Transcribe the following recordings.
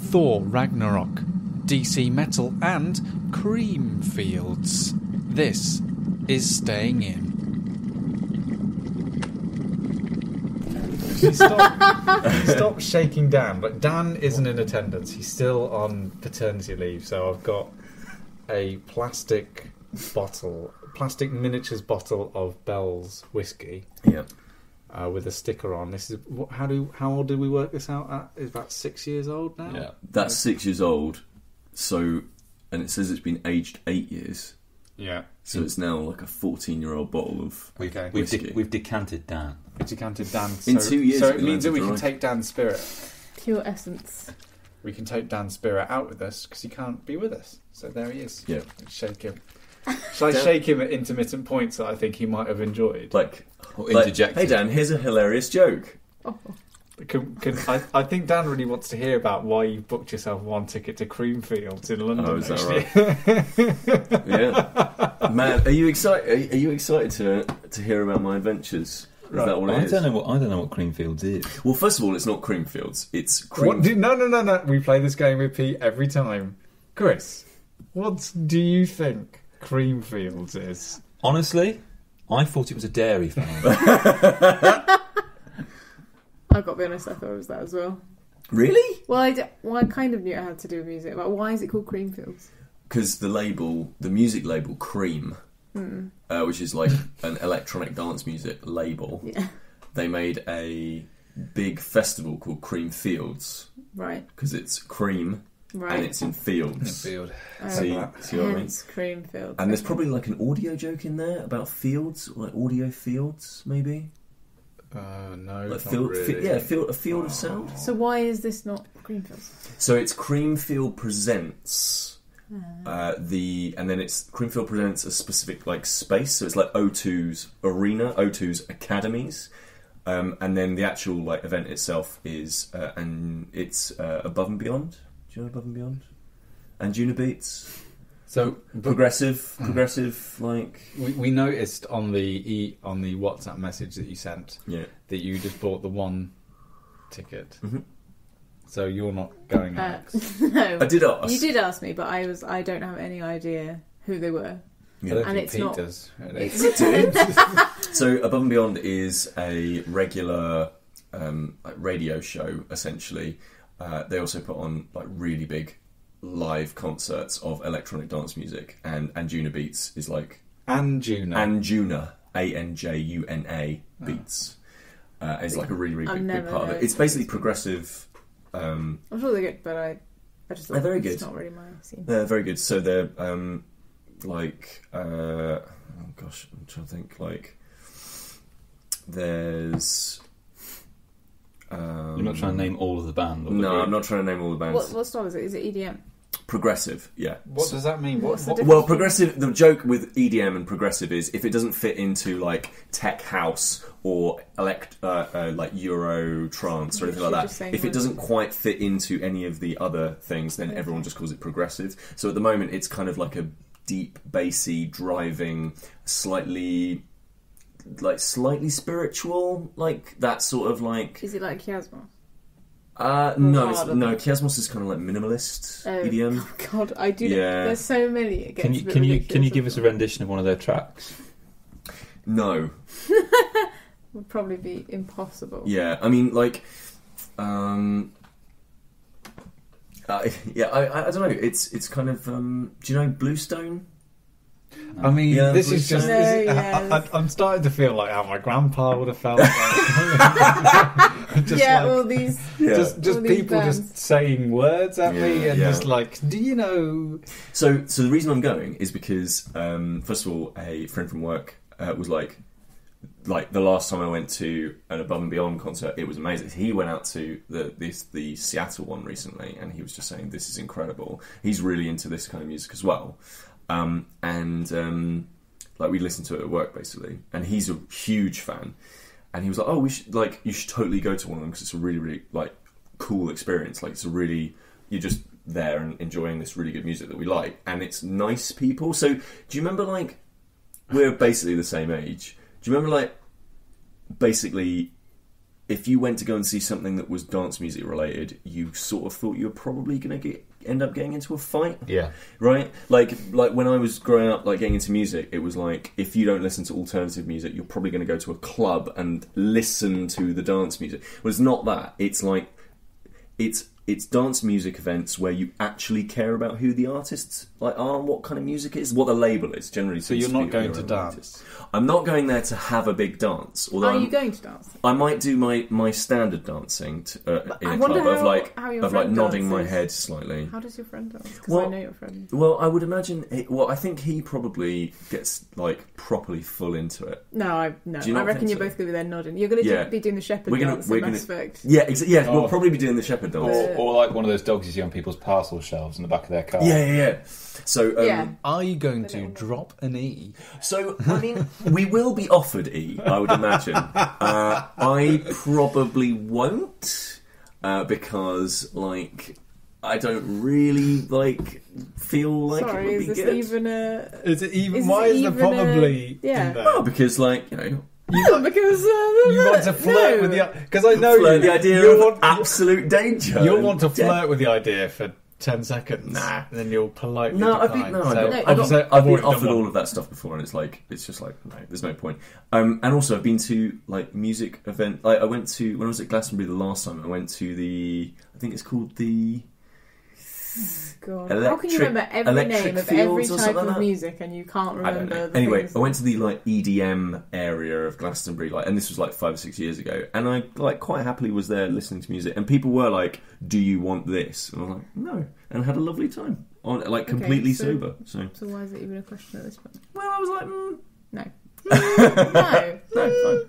Thor Ragnarok, DC Metal and Creamfields. This is Staying In. Stop shaking Dan. But Dan isn't in attendance. He's still on paternity leave. So I've got a plastic miniatures bottle of Bell's whiskey. Yeah. With a sticker on. This is how old did we work this out at? It's about 6 years old now. Yeah, that's 6 years old. So, and it says it's been aged 8 years. Yeah. So it's now like a 14-year-old bottle of whiskey. We've decanted Dan. We've decanted Dan. In 2 years. So it means that we can take Dan's spirit. Pure essence. We can take Dan's spirit out with us because he can't be with us. So there he is. Yeah. Shake him. Shall I shake him at intermittent points that I think he might have enjoyed? Interject. Hey Dan, here's a hilarious joke. Oh. I think Dan really wants to hear about why you booked yourself one ticket to Creamfields in London. Oh, is that right? Yeah, man. Are you excited? Are you excited to hear about my adventures? Is that what it is? I don't know what Creamfields is. Well, first of all, it's not Creamfields. It's Cream. No. We play this game with Pete every time. Chris, what do you think Creamfields is? Honestly, I thought it was a dairy farm. I've got to be honest, I thought it was that as well. Really? Well, I kind of knew it had to do with music, but why is it called Creamfields? Because the music label Cream, which is like an electronic dance music label, they made a big festival called Creamfields. Right. Because it's cream and it's in fields. See what I mean? Creamfields. And there's probably like an audio joke in there about fields, like audio fields, maybe. No, like not really. a field of sound. So why is this not Creamfields? So it's Creamfield presents and then it's Creamfield presents a specific like space. So it's like O2's arena, O2's academies, and then the actual like event itself is and it's Above and Beyond. Do you know Above and Beyond? And Juna Beats. So progressive, like we noticed on the WhatsApp message that you sent, that you just bought the one ticket. Mm-hmm. So you're not going out. No, I did ask. You did ask me, but I don't have any idea who they were. Yeah. And it's Pete not. Does. So Above and Beyond is a regular radio show. Essentially, they also put on like really big live concerts of electronic dance music, and Anjuna Beats is like Anjuna ANJUNA Beats is like a really big part of it. It's basically progressive. I'm sure they're good, but I just thought they're very good. It's not really my scene. They're very good. So they're like oh gosh, I'm trying to think. Like there's. You're not trying to name all of the band? No, I'm not trying to name all the bands. What style is it? Is it EDM? Progressive, yeah. What does that mean? Well, progressive, the joke with EDM and progressive is if it doesn't fit into like tech house or like Euro trance or anything like that, if it doesn't quite fit into any of the other things, then everyone just calls it progressive. So at the moment it's kind of like a deep, bassy, driving, slightly spiritual, like that sort of like... Is it like Chiasma? No, Chiasmos is kind of like minimalist EDM. Oh God, I do. Yeah. There's so many. Can you give us a rendition of one of their tracks? No. Would probably be impossible. Yeah, I mean, like, I don't know. It's kind of. Do you know Bluestone? I mean, this is just... I'm starting to feel like how my grandpa would have felt. Like, all these... Just people bands. Just saying words at me and just like, do you know... So the reason I'm going is because, first of all, a friend from work was like the last time I went to an Above and Beyond concert, it was amazing. He went out to the Seattle one recently, and he was just saying, this is incredible. He's really into this kind of music as well. We listened to it at work basically, and he's a huge fan, and he was like, "Oh, you should totally go to one of them because it's a really, really like cool experience. Like you're just there and enjoying this really good music that we like, and it's nice people." So, do you remember like we're basically the same age? Do you remember like basically if you went to go and see something that was dance music related, you sort of thought you were probably going to end up getting into a fight. Yeah. Right? Like when I was growing up, like getting into music, it was like, if you don't listen to alternative music, you're probably going to go to a club and listen to the dance music. Well, it's not that. It's like, it's dance music events where you actually care about who the artists are and what kind of music it is, what the label is, generally. So you're not going to dance? I'm not going there to have a big dance. Are you going to dance? I might do my standard dancing in a club of nodding my head slightly. How does your friend dance? Because I know your friend. Well, I would imagine. I think he probably gets like properly full into it. No. I reckon you're both going to be there nodding. You're going to be doing the shepherd dance in Mass Effect. Yeah, we'll probably be doing the shepherd dance. Or like one of those dogs you see on people's parcel shelves in the back of their car. Yeah. So, are you going to drop an E? So, I mean, we will be offered E, I would imagine. I probably won't, because, like, I don't really, like, feel like it would be good. Is it even? Why is there probably in there? Well, because, like, because you want to flirt with the... Because I know the idea of absolute danger. You'll want to flirt with the idea for 10 seconds. Nah. And then you'll politely decline. I've been offered all of that stuff before, and it's just like, no, there's no point. And also, I've been to, like, music event. Like, I went to, when I was at Glastonbury the last time, I went to I think it's called the... God. How can you remember every name of every type of music and you can't remember? Anyway, I went to the like EDM area of Glastonbury, and this was like 5 or 6 years ago, and I like quite happily was there listening to music, and people were like, "Do you want this?" And I was like, "No," and had a lovely time, completely sober. So why is it even a question at this point? Well, I was like, no, fine.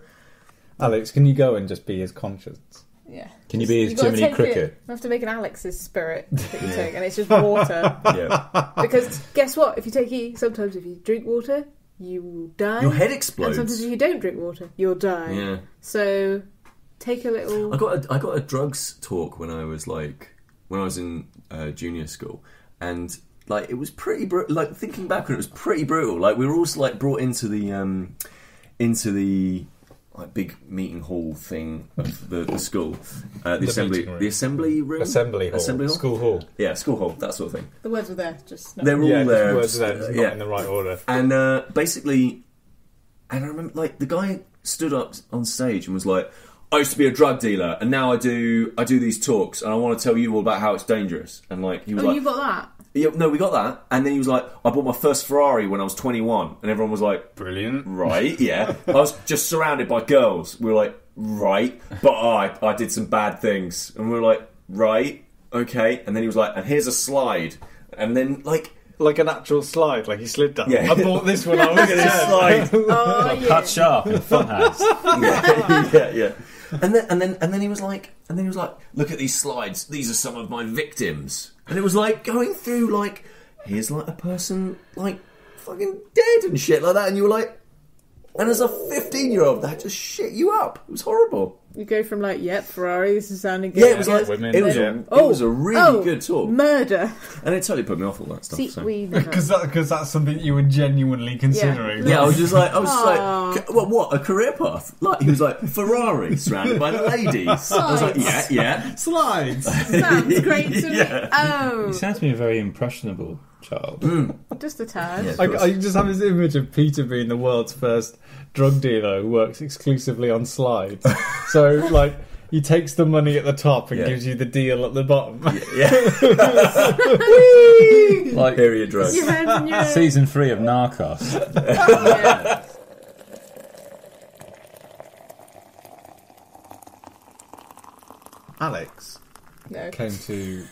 Alex, can you go and just be his conscience? Yeah. Can you be his Jiminy Cricket? You have to make an Alex's spirit that you take, and it's just water. Yeah. Because guess what? If you take sometimes if you drink water, you will die. Your head explodes. And sometimes if you don't drink water, you'll die. Yeah. So take a little. I got a drugs talk when I was in junior school, and like it was pretty like thinking back on it was pretty brutal. Like we were also like brought into the like big meeting hall thing of the school, the assembly room, assembly hall, school hall, school hall, that sort of thing. The words were there, just they're all there. The words were there, just not in the right order. And basically, I remember like the guy stood up on stage and was like, "I used to be a drug dealer, and now I do these talks, and I want to tell you all about how it's dangerous." And like he was like, "You got that." Yeah, no, we got that. And then he was like, "I bought my first Ferrari when I was 21. And everyone was like, "Brilliant." Right, yeah. I was just surrounded by girls. We were like, "Right." But I did some bad things. And we were like, "Right, okay." And then he was like, "And here's a slide." And then, like an actual slide, like he slid down. Yeah. I bought this when I was a slide. Cut sharp in the funhouse. Yeah. And then he was like, "Look at these slides. These are some of my victims." And it was like going through like, here's like a person like fucking dead and shit like that, and you were like, and as a 15-year-old, that just shit you up. It was horrible. You go from like, "Yep, Ferrari, this is sounding good." Yeah, it was like women. It was a really good talk. Murder. And it totally put me off all that stuff. See, so. Because that's something you were genuinely considering. Yeah, I was just like, what a career path? Like he was like, "Ferrari surrounded by the ladies." Slides. I was like, yeah, slides. Sounds great to me. You sound to me a very impressionable child. Just a tad. Yeah, I just have this image of Peter being the world's first drug dealer who works exclusively on slides. So, like, he takes the money at the top and gives you the deal at the bottom. Like area drugs. Season 3 of Narcos. Yeah. Alex came to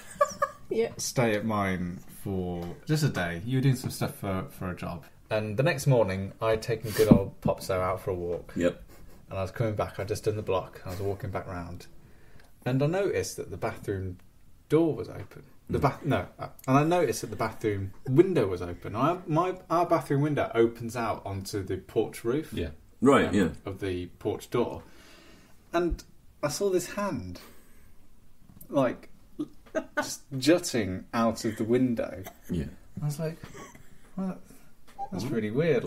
stay at mine for just a day. You were doing some stuff for a job. And the next morning, I'd taken good old Popso out for a walk. Yep. And I was coming back, I'd just done the block, I was walking back round. And I noticed that the bathroom door was open. And I noticed that the bathroom window was open. Our bathroom window opens out onto the porch roof. Yeah. Right, of the porch door. And I saw this hand, like, just jutting out of the window. Yeah. I was like, well, that's really weird.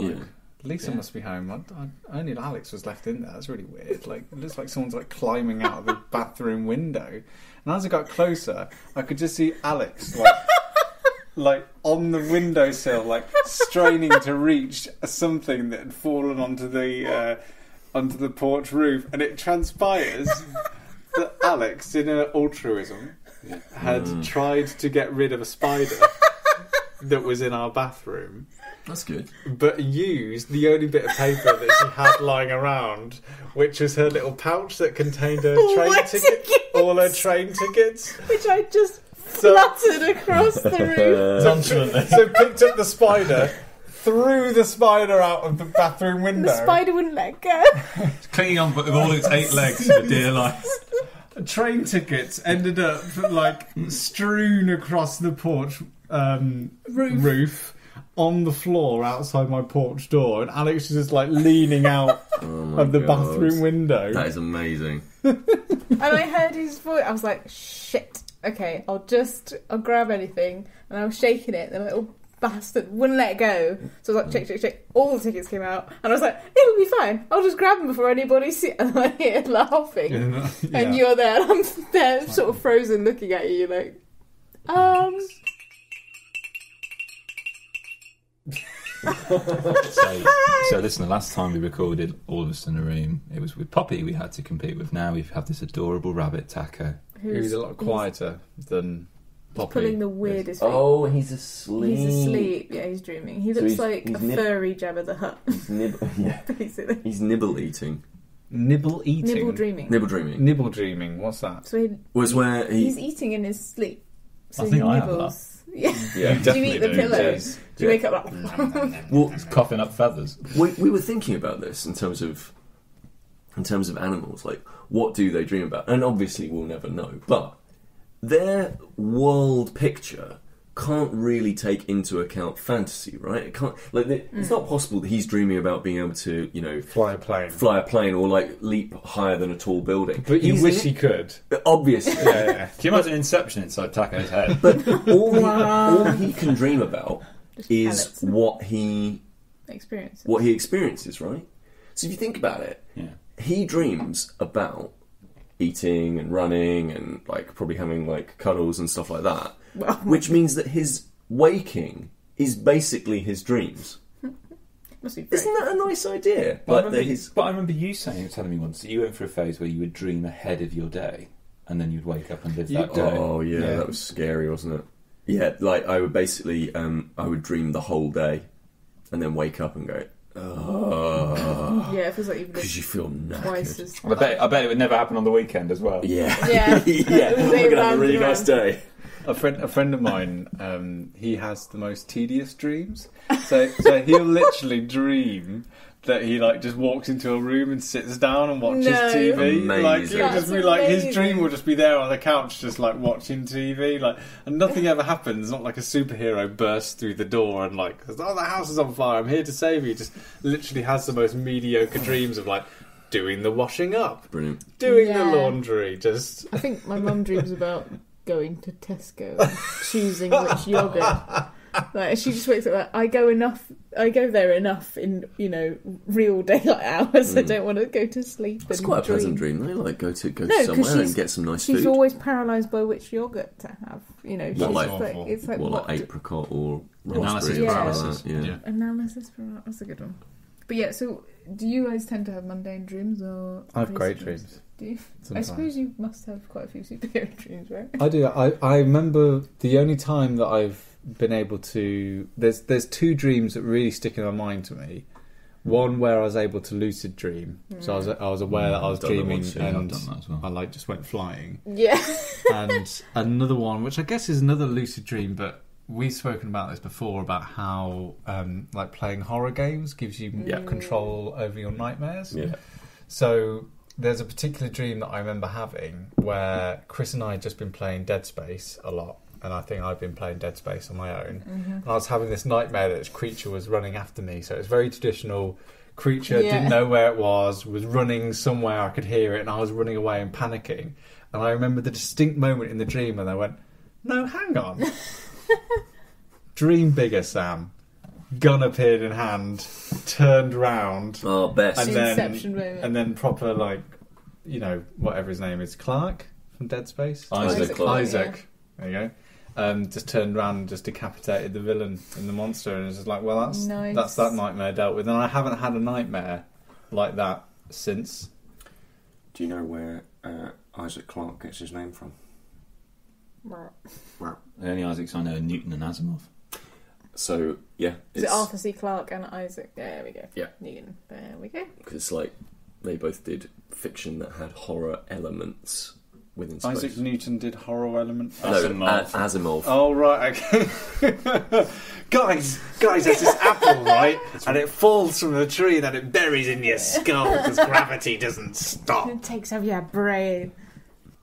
Lisa must be home. Only Alex was left in there. That's really weird. Like, it looks like someone's like climbing out of the bathroom window. And as I got closer, I could just see Alex like on the windowsill, like straining to reach something that had fallen onto the porch roof. And it transpires that Alex, in her altruism, had tried to get rid of a spider that was in our bathroom. That's good. But used the only bit of paper that she had lying around, which was her little pouch that contained her all her train tickets. Which I just fluttered across the roof. So picked up the spider, threw the spider out of the bathroom window. The spider wouldn't let go. It's clinging on with all its 8 legs for dear life. Train tickets ended up like strewn across the porch roof on the floor outside my porch door, and Alex is just like leaning out of the bathroom window. That is amazing. And I heard his voice. I was like, shit, okay, I'll grab anything. And I was shaking it, and the little bastard wouldn't let it go. So I was like, check. All the tickets came out, and I was like, it'll be fine, I'll just grab them before anybody sees. And I hear laughing, and you're there, and I'm there sort of frozen looking at you, like, So listen, the last time we recorded All of Us in a Room, it was with Poppy we had to compete with. Now we have this adorable rabbit, Taco. Who's a lot quieter than Poppy. Pulling the weirdest thing. Oh, he's asleep. He's asleep, yeah, he's dreaming. He looks like a furry Jabba the Hutt. Basically. He's nibble eating. Nibble eating? Nibble dreaming. Nibble dreaming, what's that? So he's eating in his sleep. So I think I have that. Yeah. Do you eat the pillows? Do you wake up like... Well, coughing up feathers. We were thinking about this in terms of animals, like what do they dream about? And obviously we'll never know, but their world picture can't really take into account fantasy, right? It can't. It's not possible that he's dreaming about being able to, fly a plane, or like leap higher than a tall building. But you wish he could. Obviously, yeah. Can you imagine Inception inside Taco's head? But all he can dream about is what he experiences, right? So if you think about it, he dreams about eating and running and like probably having like cuddles and stuff like that. Well, which means that his waking is basically his dreams. Isn't that a nice idea? But I remember you telling me once that you went through a phase where you would dream ahead of your day, and then you'd wake up and live that day. Oh yeah, that was scary, wasn't it? Yeah, like I would basically, I would dream the whole day, and then wake up and go, oh. Yeah, it feels like you've because you feel knackered. Twice as I bet it would never happen on the weekend as well. Yeah, yeah. We're gonna have a really nice day. A friend of mine, he has the most tedious dreams. So he'll literally dream that he like just walks into a room and sits down and watches TV. Amazing. Like it'll just be like his dream will just be there on the couch, just like watching TV. Like, and nothing ever happens. Not like a superhero bursts through the door and like, oh, the house is on fire, I'm here to save you. Just literally has the most mediocre dreams of like doing the washing up, brilliant, doing the laundry. Just I think my mum dreams about going to Tesco and choosing which yogurt. Like she just wakes up like, I go there enough in real daylight hours. I don't want to go to sleep. It's quite a pleasant dream though. Like go somewhere and get some nice food. She's always paralysed by which yogurt to have. It's like what, like apricot or analysis paralysis. Yeah. Analysis paralysis. That's a good one. But yeah, so do you guys tend to have mundane dreams or? I have great dreams. Do you? Sometimes. I suppose you must have quite a few superhero dreams, right? I do. I remember the only time that I've been able to. There's two dreams that really stick in my mind to me. One where I was able to lucid dream, so I was aware that I was dreaming and I just went flying. Yeah. And another one, which I guess is another lucid dream, but we've spoken about this before about how like playing horror games gives you control over your nightmares. Yeah. So there's a particular dream that I remember having where Chris and I had just been playing Dead Space a lot, and I think I'd been playing Dead Space on my own. Mm-hmm. And I was having this nightmare that this creature was running after me. So it was very traditional. Creature didn't know where it was running somewhere, I could hear it, and I was running away and panicking. And I remember the distinct moment in the dream and I went, no, hang on. Dream bigger, Sam. gun appeared in hand, turned round, Oh, best. and The Inception moment. then proper like, whatever his name is, Clark from Dead Space, Isaac Clarke. Isaac. There you go. Just turned around and just decapitated the villain and the monster, and it's just like, well, that's that nightmare dealt with, and I haven't had a nightmare like that since. Do you know where Isaac Clarke gets his name from? The only Isaacs I know are Newton and Asimov. So, yeah. Is it Arthur C. Clarke and Isaac? There we go. Yeah. Newton. There we go. Because it's like they both did fiction that had horror elements within space. Isaac Newton did horror element. No, Asimov. Oh right, okay. guys, there's this apple, right? And it falls from the tree, and then it buries in your skull because gravity doesn't stop. It takes over your brain.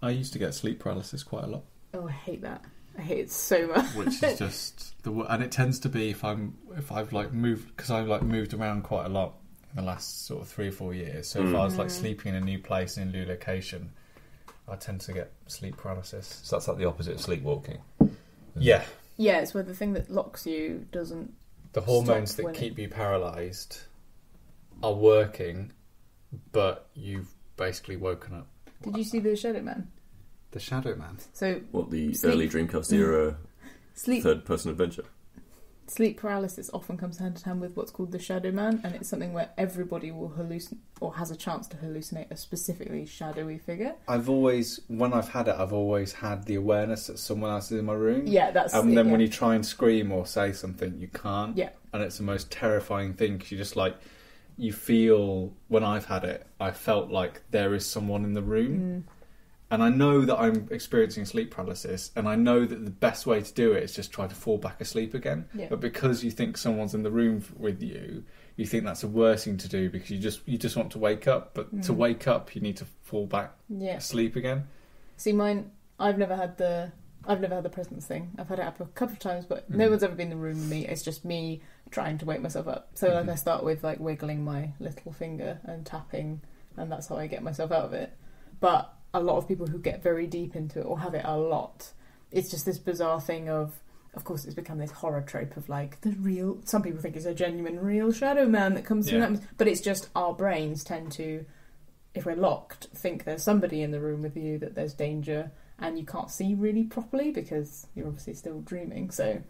I used to get sleep paralysis quite a lot, Oh, I hate that. I hate it so much. which is just and it tends to be if I've like moved, because I've like moved around quite a lot in the last sort of 3 or 4 years. So if I was like sleeping in a new place in a new location, I tend to get sleep paralysis. So that's like the opposite of sleepwalking. Yeah, Yeah, it's where the thing that locks you doesn't. the hormones Stop that when keep you paralysed are working, but you've basically woken up. Did you see the Shadow Man? The Shadow Man. So What, the Sleep. early Dreamcast era sleep third-person adventure? paralysis often comes hand in hand with what's called the Shadow Man, and it's something where everybody will hallucinate or has a chance to hallucinate a specifically shadowy figure. When I've had it, I've always had the awareness that someone else is in my room. Yeah, that's. And then yeah. when you try and scream or say something, you can't. Yeah. And it's the most terrifying thing, because you just like, you feel, when I've had it, I felt like there is someone in the room. And I know that I'm experiencing sleep paralysis, and I know that the best way to do it is just try to fall back asleep again. Yeah. But because you think someone's in the room with you, you think that's the worst thing to do, because you just want to wake up. But to wake up, you need to fall back asleep again. See, mine. I've never had the presence thing. I've had it happen a couple of times, but no one's ever been in the room with me. It's just me trying to wake myself up. So like I start with like wiggling my little finger and tapping, and that's how I get myself out of it. But a lot of people who get very deep into it or have it a lot, it's just this bizarre thing of course it's become this horror trope of like some people think it's a genuine real Shadow Man that comes through, but it's just our brains tend to, if we're locked, think there's somebody in the room with you, that there's danger, and you can't see really properly because you're obviously still dreaming. So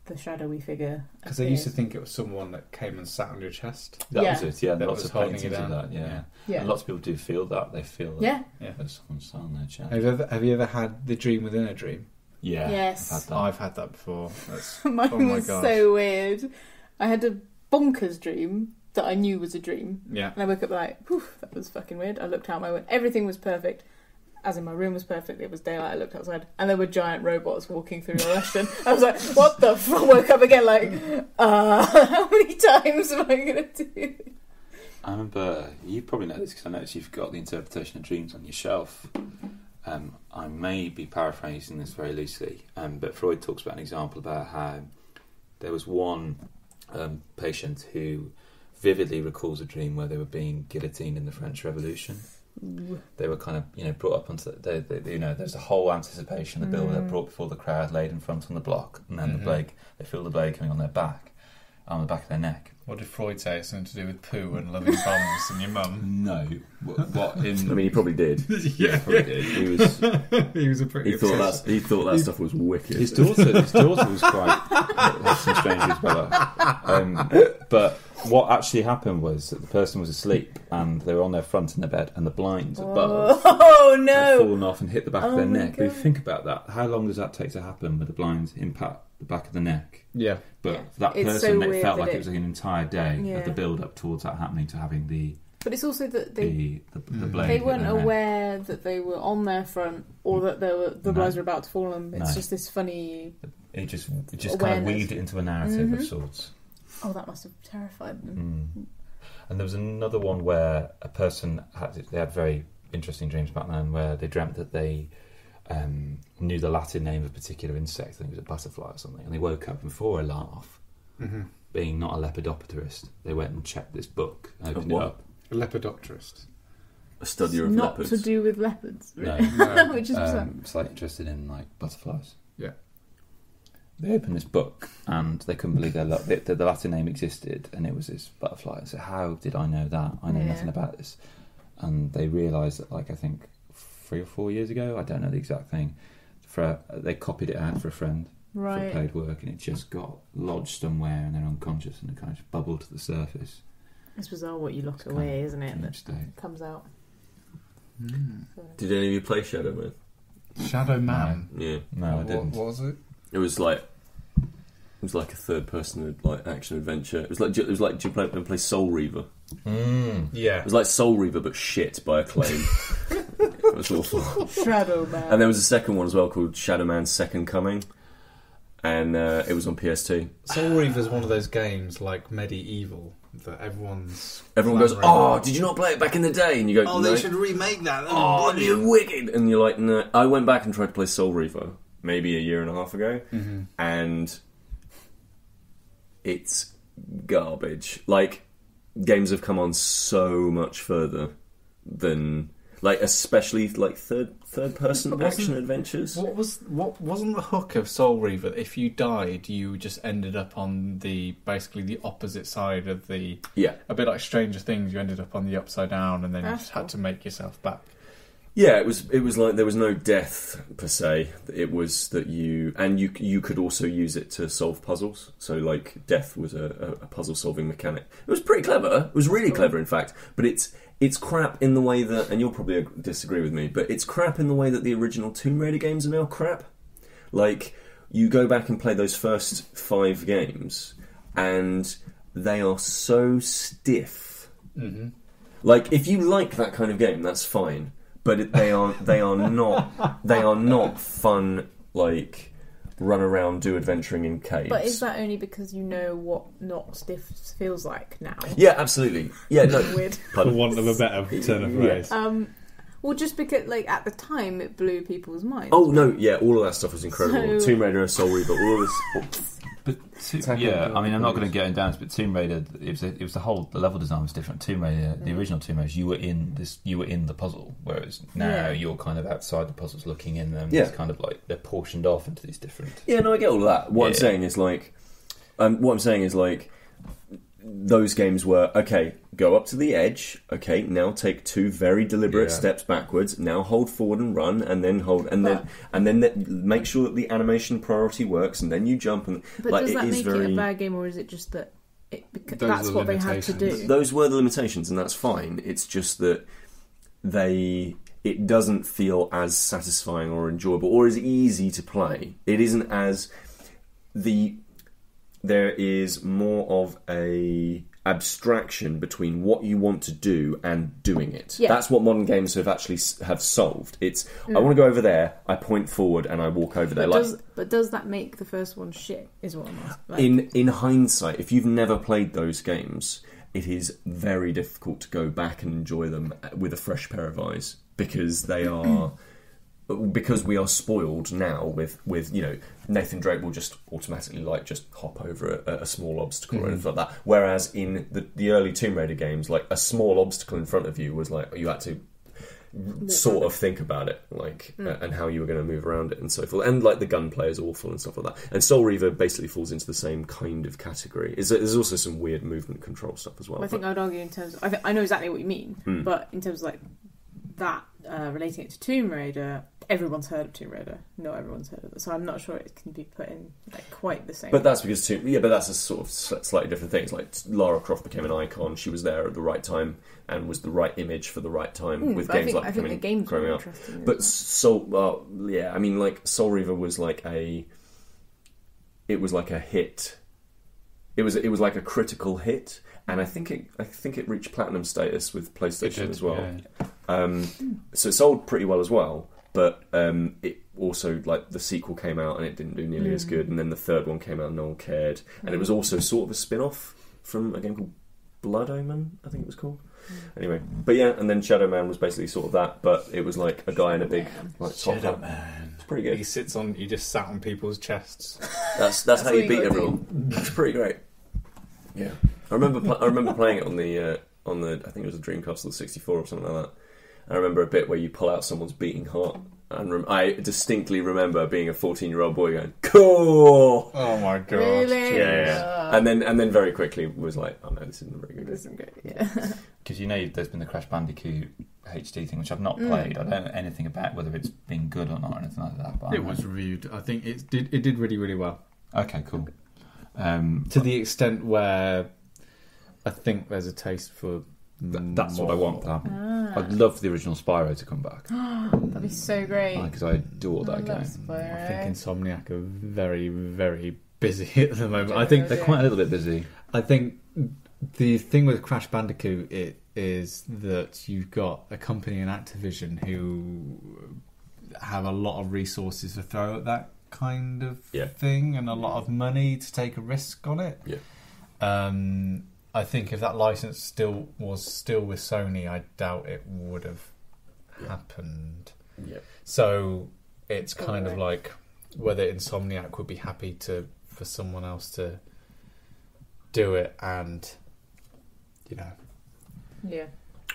the shadowy figure. Because I used to think it was someone that came and sat on your chest. That was it, yeah. That Lots was of holding paintings you of down. that, yeah. Yeah. And lots of people do feel that. They feel that there's someone sat on their chest. Have you ever had the dream within a dream? Yeah. Yes. I've had that before. That's, Mine oh my was gosh. so weird. I had a bonkers dream that I knew was a dream. Yeah. And I woke up like, whew, that was fucking weird. I looked out my window. Everything was perfect. As in, my room was perfect. It was daylight. I looked outside, and there were giant robots walking through the Russian. I was like, "What the?" I woke up again, like, how many times am I going to do? I remember, you probably know this because I noticed you've got the interpretation of dreams on your shelf. I may be paraphrasing this very loosely, but Freud talks about an example about how there was one patient who vividly recalls a dream where they were being guillotined in the French Revolution. They were kind of, brought up onto there's a whole anticipation, the bill they're brought before the crowd, laid in front on the block, and then they feel the blade coming on their back, on the back of their neck. What did Freud say? It's something to do with poo and loving bombs and your mum? No. What in... I mean, he probably did. Yeah, he probably did. He was a pretty... He thought that stuff was wicked. His daughter was quite... had some strange views about that. But what actually happened was that the person was asleep and they were on their front in their bed, and the blinds above had fallen off and hit the back of their neck. But if you think about that, how long does that take to happen with the blinds impact the back of the neck? Yeah. But that It's person, so it felt weird like it was like an entire day Yeah. of the build-up towards that happening to having the But it's also that blade. they hit weren't their neck. aware that they were on their front or that the blinds were about to fall on them. It's just this funny... It just kind of weaved it into a narrative of sorts. Oh, that must have terrified them. And there was another one where a person had very interesting dreams back then, where they dreamt that they knew the Latin name of a particular insect. I think it was a butterfly or something, and they woke up and for a laugh, being not a lepidopterist, they went and checked this book, opened it up. A lepidopterist. A studier of Not leopards. to do with leopards. No. Which is bizarre. Slightly interested in like butterflies. Yeah. they opened this book and they couldn't believe the Latin name existed, and it was this butterfly. So how did I know that? I know nothing about this. And they realised that, like, I think 3 or 4 years ago, I don't know the exact thing, they copied it out for a friend for paid work, and it just got lodged somewhere and they're unconscious, and it kind of just bubbled to the surface. It's bizarre what you lock away, isn't it? That comes out. So. Did any of you play Shadow Man? Shadow Man? Yeah. No, I didn't. What was it? It was like a third-person like action adventure. It was like do you play Soul Reaver? Yeah. It was like Soul Reaver but shit by Acclaim. It was awful. Shadow Man. And there was a second one as well called Shadow Man Second Coming, and it was on PS2. Soul Reaver's one of those games like Medieval that everyone goes, "Oh, did you not play it back in the day?" And you go, "Oh, no. they should remake that." Oh, you're wicked! And you're like, "No." I went back and tried to play Soul Reaver maybe a year and a half ago, and it's garbage. Like, games have come on so much further than, like, especially like third person action adventures. What wasn't the hook of Soul Reaver? If you died, you just ended up on basically the opposite side of the... Yeah. A bit like Stranger Things, you ended up on the upside down and then you just had to make yourself back. Yeah, it was like there was no death per se. It was that you could also use it to solve puzzles. So like death was a puzzle solving mechanic. It was pretty clever. It was really clever, in fact. But it's crap in the way that, and you'll probably disagree with me, but it's crap in the way that the original Tomb Raider games are now crap. Like, you go back and play those first 5 games, and they are so stiff. Mm-hmm. Like, if you like that kind of game, that's fine. But they are not fun, like, run around, do adventuring in caves. But is that only because you know what not stiff feels like now? Yeah, absolutely. Yeah, no. Weird. For want of a better turn of phrase. Well, just because, like, at the time, it blew people's minds. Oh, no, yeah, all of that stuff was incredible. Tomb Raider, Soul Reaver, all of this... I mean, I'm not going to get down, but Tomb Raider, it was the level design was different. Tomb Raider, the original Tomb Raider, you were in the puzzle, whereas now you're kind of outside the puzzles, looking in them. Yeah. It's kind of like they're portioned off into these different. Yeah, no, I get all of that. What I'm saying is like, those games were, okay, go up to the edge, okay, now take 2 very deliberate steps backwards, now hold forward and run, and then hold, and then make sure that the animation priority works, and then you jump. And but like, does that make it a bad game, or is it just that that's what they had to do? Those were the limitations, and that's fine. It's just that it doesn't feel as satisfying or enjoyable or as easy to play. It isn't as there is more of a abstraction between what you want to do and doing it. Yeah. That's what modern games have solved. It's I want to go over there, I point forward, and I walk over there. But does that make the first one shit? Is what I'm asking. Like, in hindsight, if you've never played those games, it is very difficult to go back and enjoy them with a fresh pair of eyes, because they are. Because we are spoiled now with Nathan Drake will just automatically just hop over a small obstacle or anything like that. Whereas in the early Tomb Raider games, like, a small obstacle in front of you was like you had to sort of think about it, like and how you were going to move around it and so forth. And like the gunplay is awful and stuff like that. And Soul Reaver basically falls into the same kind of category. There's also some weird movement control stuff as well. I think I would argue in terms of, I know exactly what you mean, but in terms of like that relating it to Tomb Raider, everyone's heard of Tomb Raider. Not everyone's heard of it, so I'm not sure it can be put in like quite the same. But that's because but that's a sort of slightly different thing. It's like Lara Croft became an icon. She was there at the right time and was the right image for the right time with games like the games growing up. But Soul Reaver was like a hit. It was like a critical hit, and I think it reached platinum status with PlayStation as well. Yeah. So it sold pretty well as well. But it also, like, the sequel came out and it didn't do nearly as good, and then the third one came out and no one cared. And it was also sort of a spin-off from a game called Blood Omen, I think it was called. Anyway, but yeah, and then Shadow Man was basically sort of that, but it was like a guy in a big top hat. Man. It's pretty good. He just sat on people's chests. That's how you beat everyone. It's pretty great. Yeah, I remember playing it on the I think it was a Dreamcast or the 64 or something like that. I remember a bit where you pull out someone's beating heart And I distinctly remember being a 14-year-old boy going, "Cool!" Oh my god! Really? Yeah. And then very quickly was like, "Oh no, this isn't a very good This game." isn't good. Yeah. Because there's been the Crash Bandicoot HD thing, which I've not played. I don't know anything about whether it's been good or not or anything like that. But It was reviewed. I think it did really, really well. Okay, cool. To the extent where I think there's a taste for. That's what I want. Ah. I'd love the original Spyro to come back That'd be so great. because I adore that I game. love Spyro. I think Insomniac are very, very busy at the moment. I Yeah. think They're quite a little bit busy. I think the thing with Crash Bandicoot is that you've got a company in Activision who have a lot of resources to throw at that kind of thing and a lot of money to take a risk on it. Yeah. I think if that license was still with Sony, I doubt it would have happened. Yeah. So it's kind of like whether Insomniac would be happy for someone else to do it, and Yeah.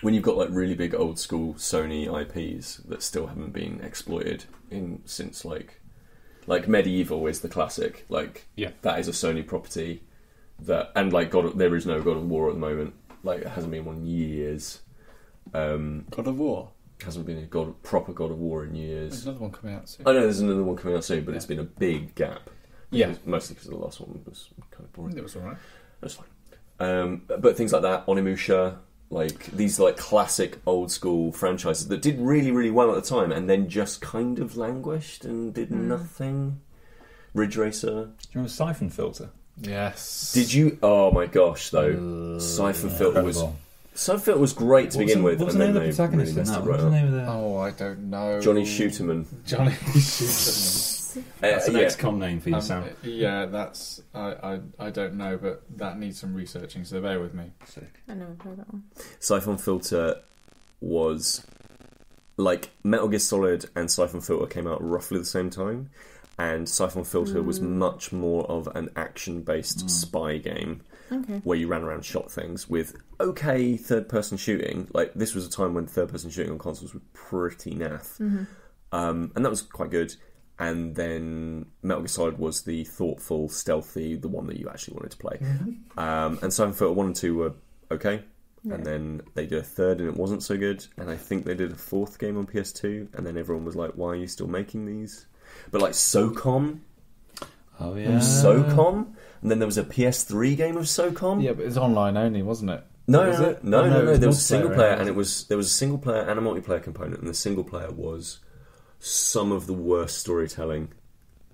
When you've got like really big old school Sony IPs that still haven't been exploited since like Medieval is the classic. Like that is a Sony property. And like there is no God of War at the moment. Like it hasn't been one in years. God of War Hasn't been a proper God of War in years. There's another one coming out soon. I know there's another one coming out soon, but it's been a big gap. Yeah, Mostly because the last one was kind of boring. it was alright. That's fine. But things like that, Onimusha, like these like classic old school franchises that did really, really well at the time, and then just kind of languished and did nothing. Ridge Racer. Do you remember Siphon Filter? Yes. Did you? Oh my gosh, though, Siphon Filter was great to begin with, What was and the then name of the they really protagonist? messed it What right was the up. name of the... Oh, I don't know. Johnny Shooterman. Johnny Shooterman. That's an yeah. XCOM name for you, Sam. Yeah, that's I don't know, but that needs some researching. So bear with me. I know I've heard that one. Siphon Filter was like Metal Gear Solid and Siphon Filter came out roughly the same time, and Siphon Filter was much more of an action-based spy game where you ran around, shot things with third-person shooting. Like this was a time when third-person shooting on consoles was pretty naff, and that was quite good. And then Metal Gear Solid was the thoughtful, stealthy, the one that you actually wanted to play. And Siphon Filter 1 and 2 were okay. Yeah. And then they did a third and it wasn't so good. And I think they did a fourth game on PS2. And then everyone was like, why are you still making these? But like SOCOM. Oh, There yeah. was SOCOM. And then there was a PS3 game of SOCOM. Yeah, but it's online only, wasn't it? No. Was it? No. it There was a multiplayer, single player, right? and there was a single player and a multiplayer component. And the single player was some of the worst storytelling.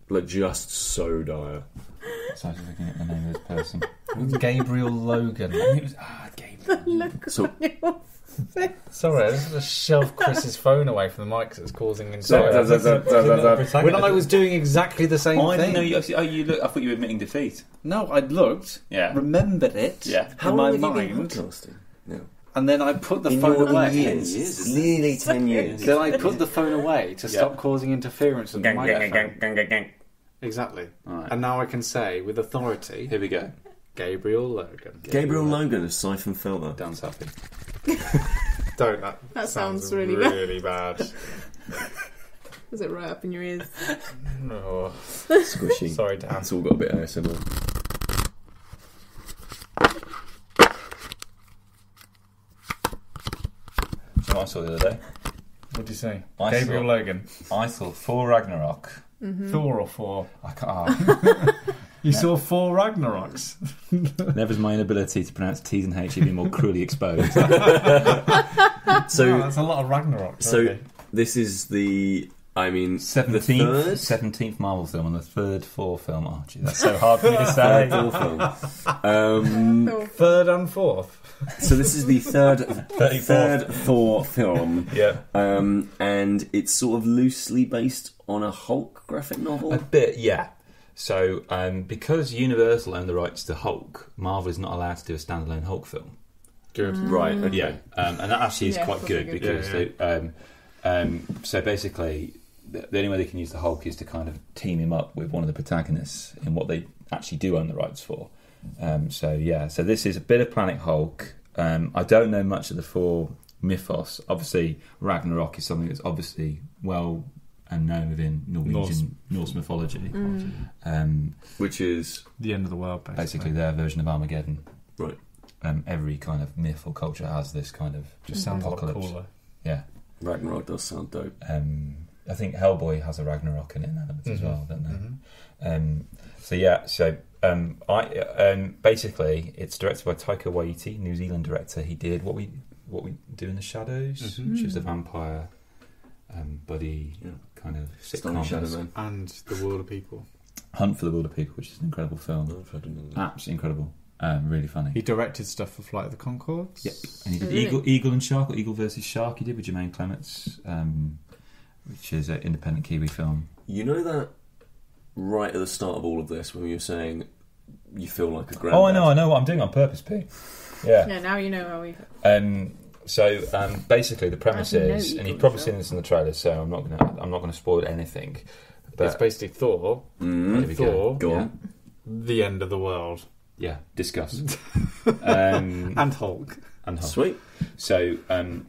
Like, just so dire. So I was looking at the name of this person. Gabriel Logan. It was, Gabriel. Look So- on your face. Sorry, I just just shoved Chris's phone away from the mic because it's causing Sorry. anxiety. When I was doing exactly the same I thing. didn't know you actually... Oh, you look... I thought you were admitting defeat. No, I'd looked, Yeah. remembered it Yeah. How in my long have you been mind, podcasting? No. and then I put the In phone your away. years. isn't it? Nearly 10 years. Then I put the phone away to stop causing interference with the microphone. Exactly. All right. And now I can say with authority, Here we go. Gabriel Logan. Gabriel Logan of Siphon Filter. Down happy. Don't That sounds really bad. Was it right up in your ears? Oh, Squishy. sorry, Dan. It's all got a bit of ASMR. So what I saw the other day? What do you say? I Gabriel saw- Logan. I saw Thor Ragnarok. Thor or Four? I can't... You saw 4 Ragnaroks. Never's my inability to pronounce T's and H's been more cruelly exposed. So, That's a lot of Ragnaroks. so okay. this is the 17th Marvel film and the third Thor film. Oh, gee, that's so hard for me to say. Thor film. Third and fourth. So this is the third Thor film. Yeah. And it's sort of loosely based on a Hulk graphic novel. A bit, yeah. So, because Universal own the rights to Hulk, Marvel is not allowed to do a standalone Hulk film. Good. Right, okay. Yeah, and that actually is Yeah, quite good probably because good. so basically the only way they can use the Hulk is to kind of team him up with one of the protagonists in what they actually do own the rights for. So this is a bit of Planet Hulk. I don't know much of the Thor mythos. Obviously, Ragnarok is something that's obviously well and known within Norse mythology. Which is the end of the world, basically their version of Armageddon. right. Every kind of myth or culture has this kind of Just sounds a lot apocalypse. cooler. Yeah. Ragnarok does sound dope. I think Hellboy has a Ragnarok in it element as well, don't they? Basically it's directed by Taika Waititi, New Zealand director. He did What We Do in the Shadows, which is the vampire buddy kind of Stunning Shadow sitcom. Man. And The World of People. Hunt for the Wilder People, which is an incredible film. I've heard of that. Absolutely incredible. Really funny. He directed stuff for Flight of the Conchords. Yep. And he did Really? Eagle and Shark, or Eagle versus Shark, he did with Jermaine Clements, which is an independent Kiwi film. You know that right at the start of all of this, when you were saying you feel like a granddad. Oh, I know what I'm doing on purpose, Pete. Yeah. Yeah, now you know how we. Basically, the premise I know is, and Eagle you've probably as seen this in the trailer, so I'm not gonna spoil anything. It's But basically Thor. here we Thor. Go Yeah. on. The end of the world. Yeah, discuss. And Hulk. And Hulk. Sweet. So in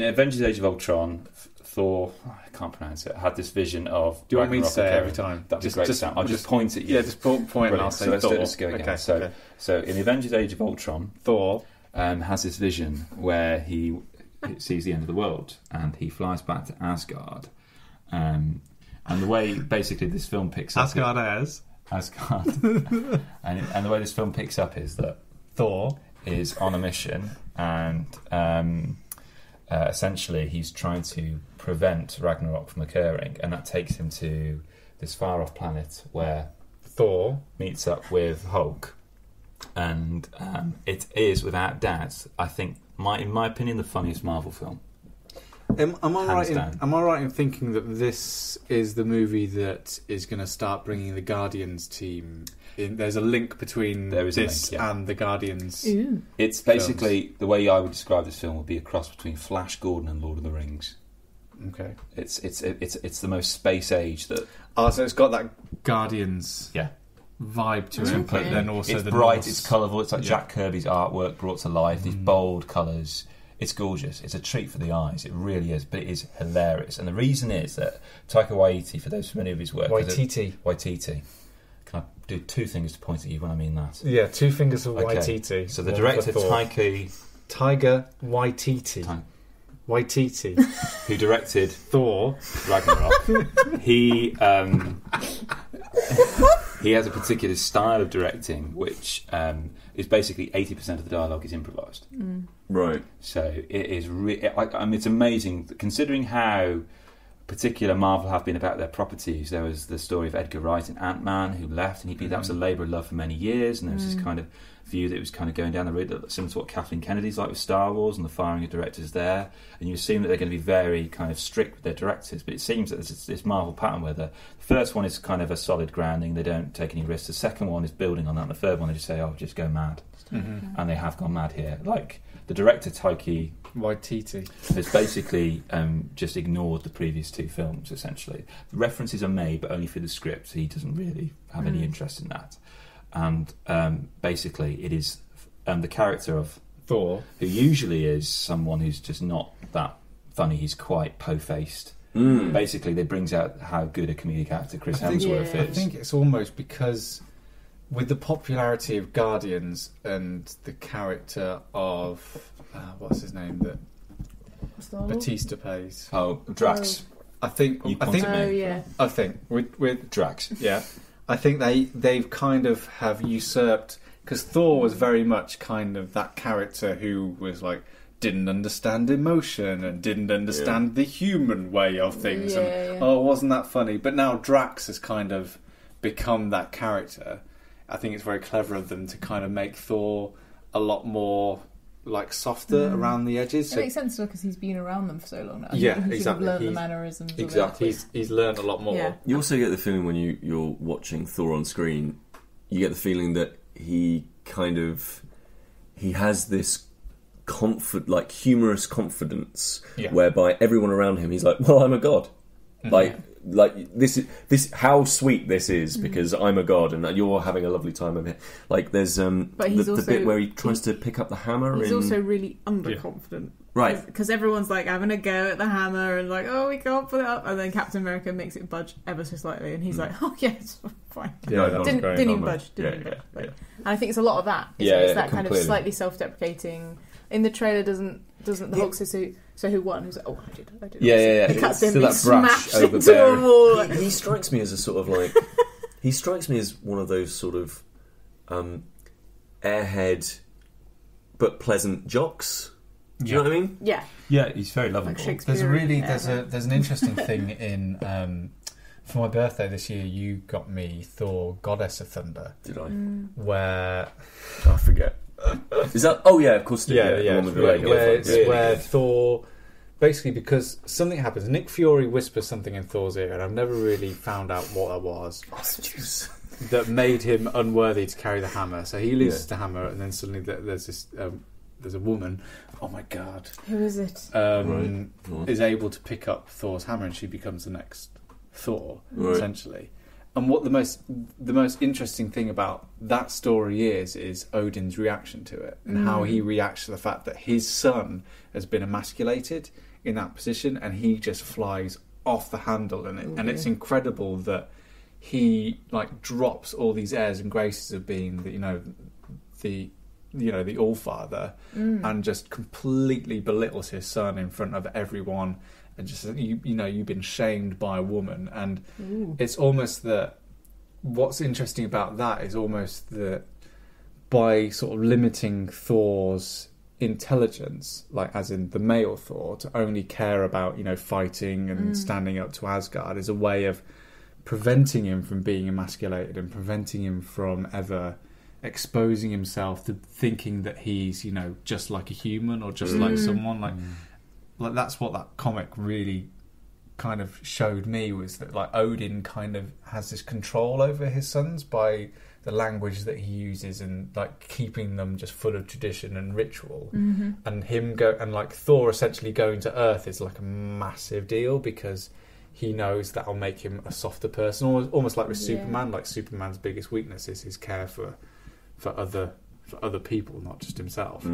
Avengers: Age of Ultron, Thor, I can't pronounce it, had this vision of. Do you want me to Ragnarok say it every occurring. time? That'd be great. Sam. I'll just point at you. Yeah, just point and I'll Brilliant. say So let's Thor. let's go again. Okay. So in Avengers: Age of Ultron, Thor. has this vision where he sees the end of the world and he flies back to Asgard. And the way basically this film picks up Asgard as Asgard and the way this film picks up is that Thor is on a mission and essentially he's trying to prevent Ragnarok from occurring, and that takes him to this far off planet where Thor meets up with Hulk, and it is without doubt, I think, in my opinion, the funniest Marvel film. Am I down. right in thinking that this is the movie that is going to start bringing the Guardians team in? There's a link between There is a this link, yeah. and the Guardians. Ooh. It's basically the way I would describe this film would be a cross between Flash Gordon and Lord of the Rings. Okay. It's the most space age that Oh, so it's got that Guardians yeah. vibe to Okay. it, but then also it's the bright, Norse. it's colourful. It's like Yeah. Jack Kirby's artwork brought to life. These bold colours. It's gorgeous. It's a treat for the eyes. It really is. But it is hilarious. And the reason is that Taika Waititi, for those familiar with his work, Waititi. Can I do two things to point at you when I mean that? Yeah, two fingers of Okay. Waititi. So the one director for Thor. Tiger Waititi. Ti- Waititi. who directed Thor. Ragnarok, he has a particular style of directing which is basically 80% of the dialogue is improvised. Right. So it is I mean, it's amazing considering how particular Marvel have been about their properties. There was the story of Edgar Wright in Ant-Man who left, and that was a labour of love for many years, and there was this kind of view that it was kind of going down the road similar to what Kathleen Kennedy's like with Star Wars and the firing of directors there, and you assume that they're going to be very kind of strict with their directors, but it seems that there's this Marvel pattern where the first one is kind of a solid grounding, they don't take any risks, the second one is building on that, and the third one they just say, oh, just go mad. And they have gone mad here. Like the director Taika Waititi. has basically just ignored the previous two films, essentially. The references are made, but only through the script. He doesn't really have any interest in that. And basically, it is the character of Thor. who usually is someone who's just not that funny. He's quite po-faced. Basically, that brings out how good a comedic actor Chris Hemsworth Yeah. I is. think it's almost because with the popularity of Guardians and the character of what's his name that Batista plays. Oh, Drax. I think You I think consummate. Oh yeah. I think with Drax. yeah, I think they've kind of have usurped, because Thor was very much kind of that character who was like didn't understand emotion and didn't understand the human way of things, and oh, wasn't that funny? But now Drax has kind of become that character. I think it's very clever of them to kind of make Thor a lot more like softer around the edges. It makes sense because he's been around them for so long now. Yeah, he exactly. Should have learned the He's- mannerisms. of it. Exactly, he's learned a lot more. Yeah. You also get the feeling when you're watching Thor on screen, you get the feeling that he has this humorous confidence, Yeah. whereby everyone around him, he's like, well, I'm a god. Like, this how sweet this is because I'm a god and you're having a lovely time over here. Like there's But he's the also- bit where he tries to pick up the hammer. He's also really underconfident. Right. Because everyone's like having a go at the hammer and like, oh, we can't put it up. And then Captain America makes it budge ever so slightly. And he's like, oh, yeah, it's fine. Yeah, that was Didn't great. even budge. Didn't even budge. Like, and I think it's a lot of that. It's that kind of completely. slightly self-deprecating. In the trailer, doesn't the Hulk say, so who won? Who's like, oh, I did. Yeah. He cuts him, Still he that brush smashed into overbearing. a wall. Like, He strikes me as a sort of like he strikes me as one of those sort of airhead but pleasant jocks. Do you know what I mean? yeah. Yeah, he's very lovable. Like Shakespeare. There's an interesting thing in for my birthday this year. You got me Thor, Goddess of Thunder, Did I? where I forget. Is that? Oh yeah, of course. The one with the leg. where Thor basically, because something happens, Nick Fury whispers something in Thor's ear, and I've never really found out what that was. That made him unworthy to carry the hammer. So he loses the hammer, and then suddenly there's this. There's a woman. Oh my god! Who is it? Is able to pick up Thor's hammer, and she becomes the next Thor, Right. essentially. And what the most interesting thing about that story is Odin's reaction to it, and how he reacts to the fact that his son has been emasculated in that position, and he just flies off the handle in it. And it's incredible that he like drops all these airs and graces of being the All-Father, and just completely belittles his son in front of everyone, and just you've been shamed by a woman. And it's almost that what's interesting about that is almost that by sort of limiting Thor's intelligence, like as in the male Thor, to only care about fighting and standing up to Asgard, is a way of preventing him from being emasculated and preventing him from ever exposing himself to thinking that he's just like a human or just like someone like that's what that comic really kind of showed me, was that like Odin kind of has this control over his sons by the language that he uses and like keeping them just full of tradition and ritual. And him like Thor essentially going to Earth is like a massive deal because he knows that'll make him a softer person, almost like with Superman. Like Superman's biggest weakness is his care for other people, not just himself.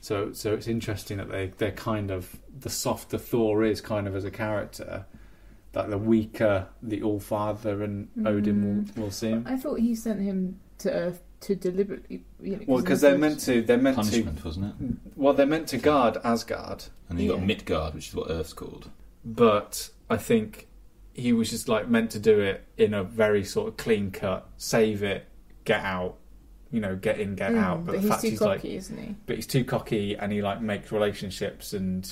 So it's interesting that they're kind of, the softer Thor is kind of as a character, that the weaker the All-Father and Odin will seem. I thought he sent him to Earth to deliberately. Well, because they're meant to Punishment, wasn't it? Well, they're meant to guard Asgard, And then you got Midgard, which is what Earth's called. but I think he was just like meant to do it in a very sort of clean cut, save it, get out. Get in, get out. But the he's too cocky, isn't he? But he's too cocky, and he like makes relationships, and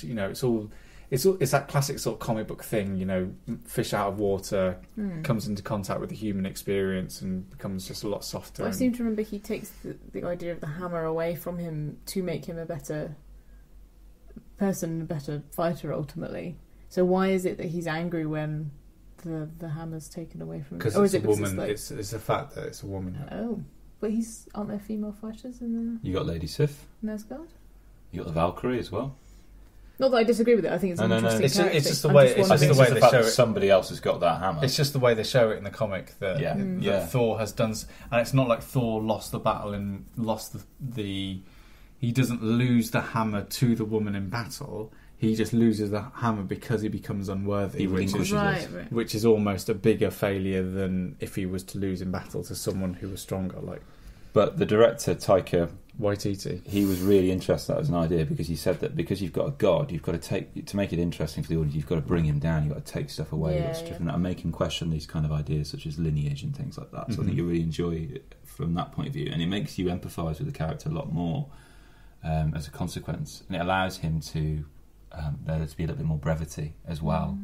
it's that classic sort of comic book thing. Fish out of water, comes into contact with the human experience, and becomes just a lot softer. Well, I seem to remember he takes the idea of the hammer away from him to make him a better person, a better fighter, ultimately. So why is it that he's angry when the hammer's taken away from him? Because it's a woman. It's the fact that it's a woman. Oh. But aren't there female fighters in You got Lady Sif. Asgard? You got the Valkyrie as well. Not that I disagree with it. I think it's an interesting character. It's just the I'm way. just It's I just think the it's way the they fact show that it. somebody else has got that hammer. It's just the way they show it in the comic that, that Thor has done, and it's not like Thor lost the battle and lost the. He doesn't lose the hammer to the woman in battle. He just loses the hammer because he becomes unworthy, which is almost a bigger failure than if he was to lose in battle to someone who was stronger, like. But the director, Taika Waititi, he was really interested in that as an idea, because he said that because you've got a god, you've got to make it interesting for the audience, you've got to bring him down, you've got to take stuff away that's different, and make him question these kind of ideas such as lineage and things like that. So I think you really enjoy it from that point of view, and it makes you empathise with the character a lot more as a consequence, and it allows him to there to be a little bit more brevity as well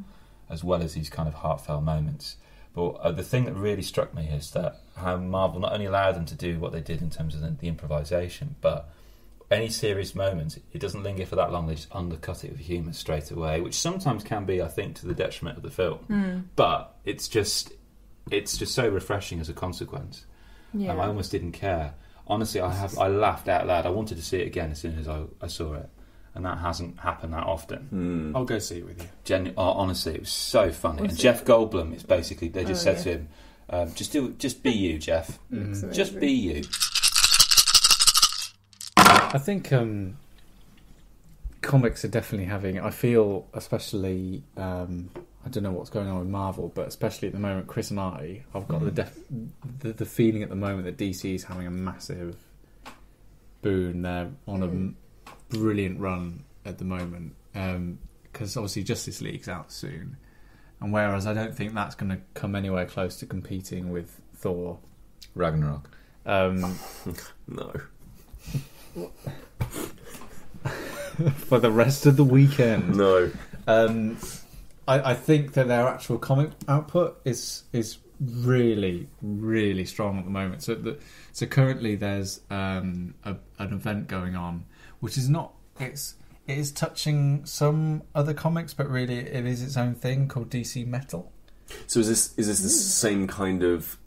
as these kind of heartfelt moments. But the thing that really struck me is that how Marvel not only allowed them to do what they did in terms of the improvisation, but any serious moment, it doesn't linger for that long. They just undercut it with humour straight away, which sometimes can be, I think, to the detriment of the film. But it's just so refreshing as a consequence. I almost didn't care. Honestly, I laughed out loud. I wanted to see it again as soon as I saw it. and that hasn't happened that often. I'll go see it with you. Honestly, it was so funny. Was And it? Jeff Goldblum is basically, they just Oh, said to him, just be you, Jeff. That's Just amazing. be you. I think comics are definitely having. I feel, especially, I don't know what's going on with Marvel, but especially at the moment, Chris and I've got the feeling at the moment that DC is having a massive boon. They're on a brilliant run at the moment because obviously Justice League's out soon, and whereas I don't think that's going to come anywhere close to competing with Thor. Ragnarok. No. For the rest of the weekend. No. I think that their actual comic output is really, really strong at the moment. So currently there's an event going on, which is not it is touching some other comics, but really it is its own thing called DC Metal. So is this the same kind of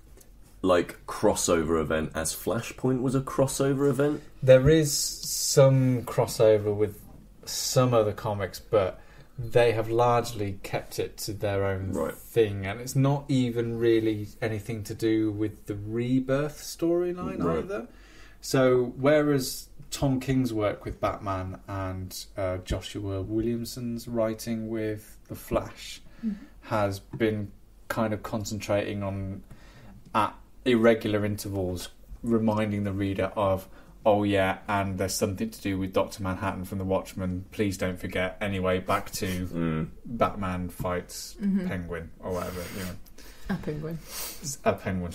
like crossover event as Flashpoint was a crossover event? There is some crossover with some other comics, but they have largely kept it to their own thing, and it's not even really anything to do with the Rebirth storyline either. So whereas Tom King's work with Batman and Joshua Williamson's writing with The Flash has been kind of concentrating on, at irregular intervals, reminding the reader of, oh yeah, and there's something to do with Dr. Manhattan from The Watchmen, please don't forget. Anyway, back to Batman fights Penguin or whatever, you know. A penguin. A penguin.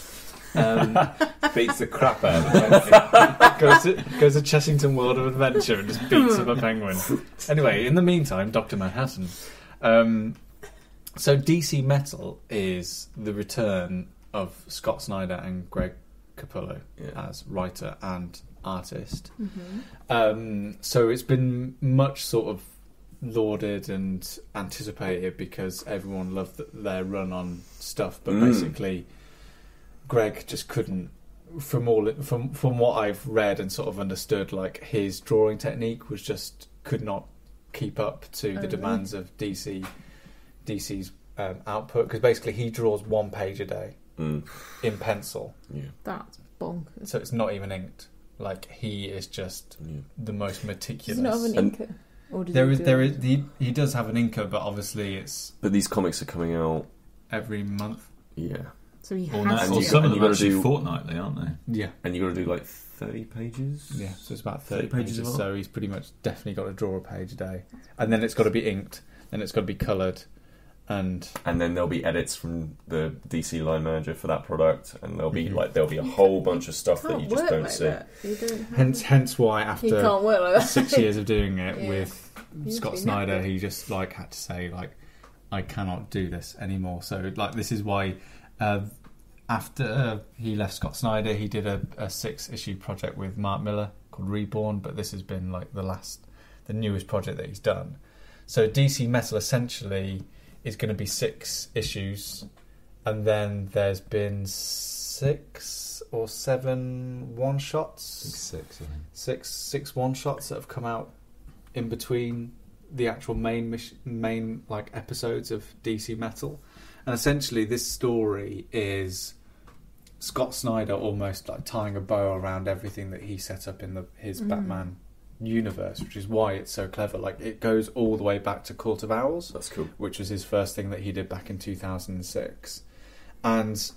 Beats the crap out of it. goes to Chessington World of Adventure and just beats up a penguin. Anyway, in the meantime, Dr. Manhattan. So DC Metal is the return of Scott Snyder and Greg Capullo as writer and artist. So it's been much sort of lauded and anticipated because everyone loved their run on stuff, but basically Greg just couldn't, from what I've read and sort of understood, like his drawing technique was just could not keep up to the demands of DC's output, because basically he draws 1 page a day in pencil. That's bonkers. So it's not even inked. Like, he is just the most meticulous. Does he not have an inker? Or does he does have an inker, but obviously it's But these comics are coming out every month. Yeah. So he Or has to. some of you them gotta actually do- fortnightly, aren't they? Yeah. And you got to do like 30 pages? Yeah, so it's about 30 pages pages, of art. so he's pretty much definitely got to draw a page a day. And then it's got to be inked, then it's got to be coloured, and And then there'll be edits from the DC line manager for that product, and there'll be a whole bunch of stuff that you just don't see. You don't have hence why you after can't work like that. 6 years of doing it Yeah. with Scott Usually Snyder, not. he just like had to say, like, I cannot do this anymore. So like this is why after he left Scott Snyder, he did a 6-issue project with Mark Miller called Reborn, but this has been like the newest project that he's done. So DC Metal essentially is going to be 6 issues, and then there's been 6 or 7 one-shots. 6, I think. Six one-shots that have come out in between the actual main like episodes of DC Metal. And essentially this story is Scott Snyder almost like tying a bow around everything that he set up in his Batman universe, which is why it's so clever. Like, it goes all the way back to Court of Owls. That's cool. Which was his first thing that he did back in 2006. And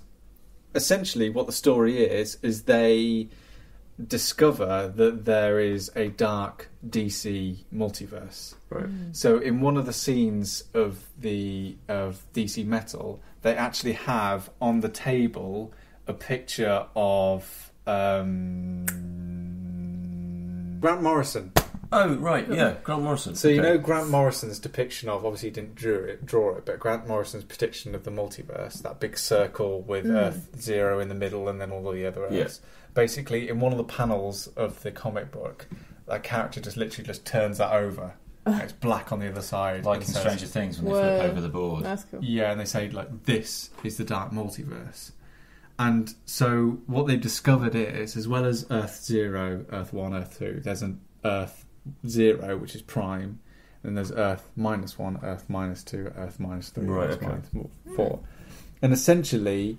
essentially what the story is they discover that there is a dark DC multiverse. Right. So in one of the scenes of DC Metal, they actually have on the table a picture of Grant Morrison. Oh, right, yeah, Grant Morrison. So you know Grant Morrison's depiction of, obviously he didn't draw it, but Grant Morrison's depiction of the multiverse, that big circle with Earth Zero in the middle and then all the other Earths. Yeah. Basically, in one of the panels of the comic book, that character just literally turns that over. And it's black on the other side. Like in and says- Stranger Things when they Whoa. flip over the board. That's cool. Yeah, and they say, like, this is the dark multiverse. And so what they've discovered is, as well as Earth 0, Earth 1, Earth 2, there's an Earth 0, which is prime, and there's Earth -1, Earth -2, Earth -3, Right, Earth okay. -4. And essentially,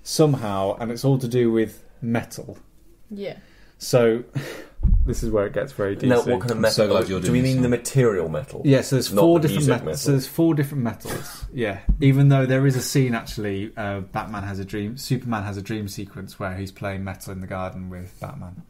somehow, and it's all to do with metal. Yeah. So, this is where it gets very DC. Now, what kind of metal? so glad you're do doing we this mean the now. material metal? Yeah, so there's Not four the different music metals. metal. So there's 4 different metals. Yeah, even though there is a scene actually, Batman has a dream. Superman has a dream sequence where he's playing metal in the garden with Batman,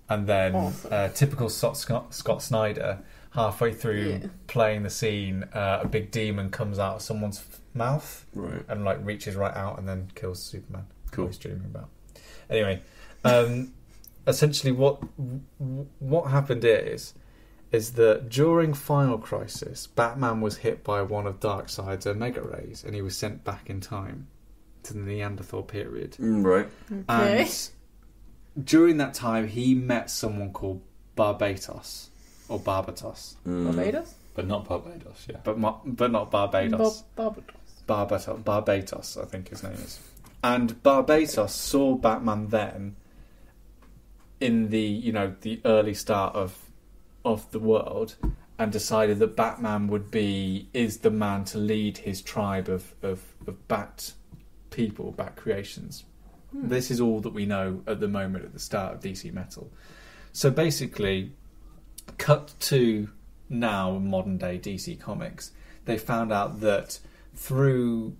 and then Awesome. typical Scott Snyder, halfway through playing the scene, a big demon comes out of someone's mouth Right. and like reaches right out and then kills Superman. Cool. Who he's dreaming about. Anyway, essentially, what happened is that during Final Crisis, Batman was hit by one of Darkseid's Omega rays, and he was sent back in time to the Neanderthal period. Right. Okay. And during that time, he met someone called Barbatos or Barbatos, Barbados? But not Barbados, yeah. but not Barbados. Barbados. Barbatos, I think his name is. And Barbatos saw Batman then in the the early start of the world, and decided that Batman is the man to lead his tribe of bat people, bat creations. This is all that we know at the moment at the start of DC Metal. So basically, cut to now modern day DC Comics, they found out that through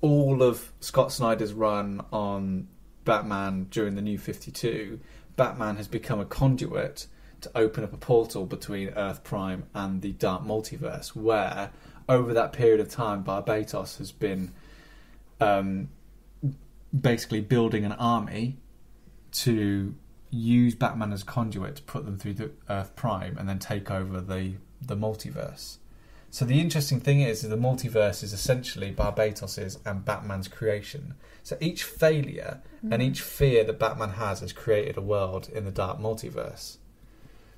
all of Scott Snyder's run on Batman during the New 52, Batman has become a conduit to open up a portal between Earth Prime and the Dark Multiverse, where over that period of time Barbatos has been basically building an army to use Batman as a conduit to put them through the Earth Prime and then take over the multiverse. So the interesting thing is that the multiverse is essentially Barbatos's and Batman's creation. So each failure and each fear that Batman has created a world in the Dark Multiverse.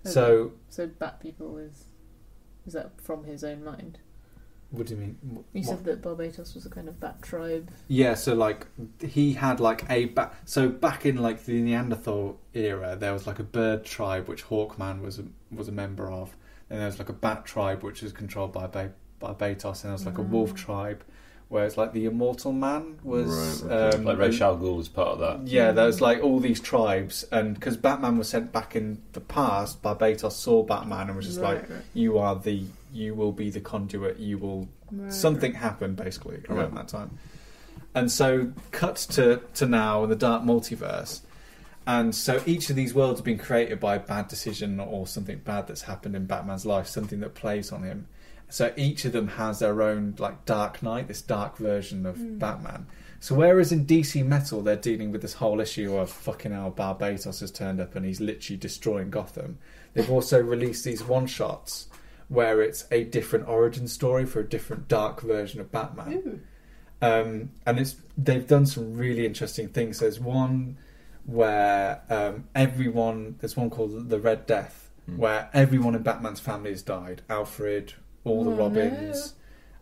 So Bat People is that from his own mind? What do you mean? You said that Barbatos was a kind of bat tribe. Yeah, so like he had like a bat. So back in like the Neanderthal era, there was like a bird tribe which Hawkman was a member of, and there was like a bat tribe which was controlled by Barbatos, and there was like a wolf tribe, where it's like the Immortal Man was Right. Like Ra's al Ghul was part of that. Yeah, there was like all these tribes, and because Batman was sent back in the past, Barbatos saw Batman and was just like, you will be the conduit, you will... Something happened, basically, around that time. And so, cut to now in the Dark Multiverse, and so each of these worlds have been created by a bad decision or something bad that's happened in Batman's life, something that plays on him. So each of them has their own like Dark Knight, this dark version of Batman. So whereas in DC Metal they're dealing with this whole issue of fucking hell, Barbatos has turned up and he's literally destroying Gotham, they've also released these one-shots where it's a different origin story for a different dark version of Batman. And they've done some really interesting things. There's one where there's one called The Red Death, where everyone in Batman's family has died. Alfred, all the Robins,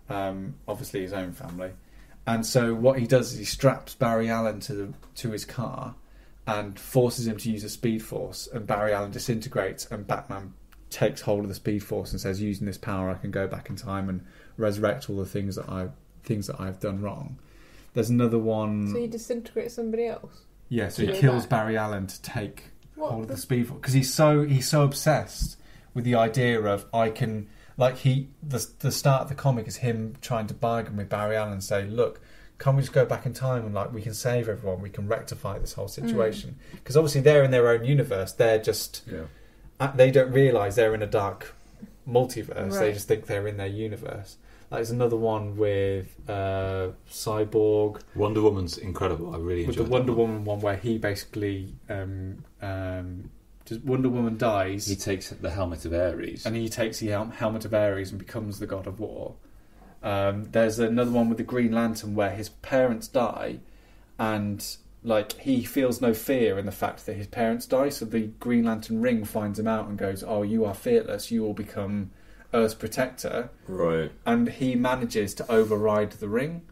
obviously his own family. And so what he does is he straps Barry Allen to his car and forces him to use a Speed Force, and Barry Allen disintegrates, and Batman takes hold of the Speed Force and says, using this power I can go back in time and resurrect all the things that I've done wrong. There's another one. So you disintegrate somebody else? Yeah, so To he go kills back. Barry Allen to take hold of the Speed Force, because he's so obsessed with the idea of the start of the comic is him trying to bargain with Barry Allen and say, look, can't we just go back in time and like we can save everyone, we can rectify this whole situation, because obviously they're in their own universe, they're just they don't realise they're in a dark multiverse, they just think they're in their universe. Like, there's another one with Cyborg. Wonder Woman's incredible. I really enjoyed with the Wonder Woman one where he basically just Wonder Woman dies. He takes the helmet of Ares. And he takes the helmet of Ares and becomes the god of war. There's another one with the Green Lantern where his parents die, and like he feels no fear in the fact that his parents die. So the Green Lantern ring finds him out and goes, "Oh, you are fearless. You will become Earth's protector." Right. And he manages to override the ring,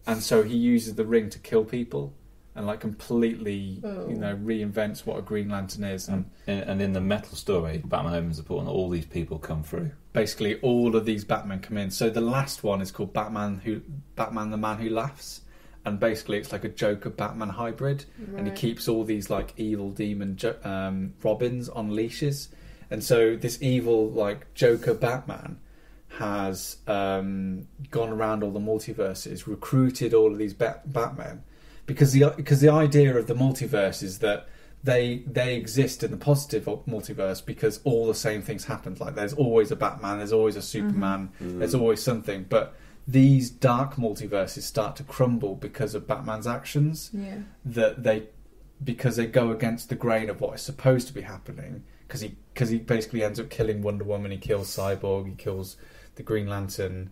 and so he uses the ring to kill people. and like completely, reinvents what a Green Lantern is. And in the Metal story, Batman opens the portal and all these people come through. Basically, all of these Batmen come in. So the last one is called Batman the Man Who Laughs, and basically it's like a Joker Batman hybrid, and he keeps all these like evil demon Robins on leashes, and so this evil like Joker Batman has gone around all the multiverses, recruited all of these Batmen, because the idea of the multiverse is that they exist in the positive multiverse because all the same things happen. Like there's always a Batman, there's always a Superman, there's always something. But these dark multiverses start to crumble because of Batman's actions. Yeah. Because they go against the grain of what is supposed to be happening. Because he basically ends up killing Wonder Woman, he kills Cyborg, he kills the Green Lantern.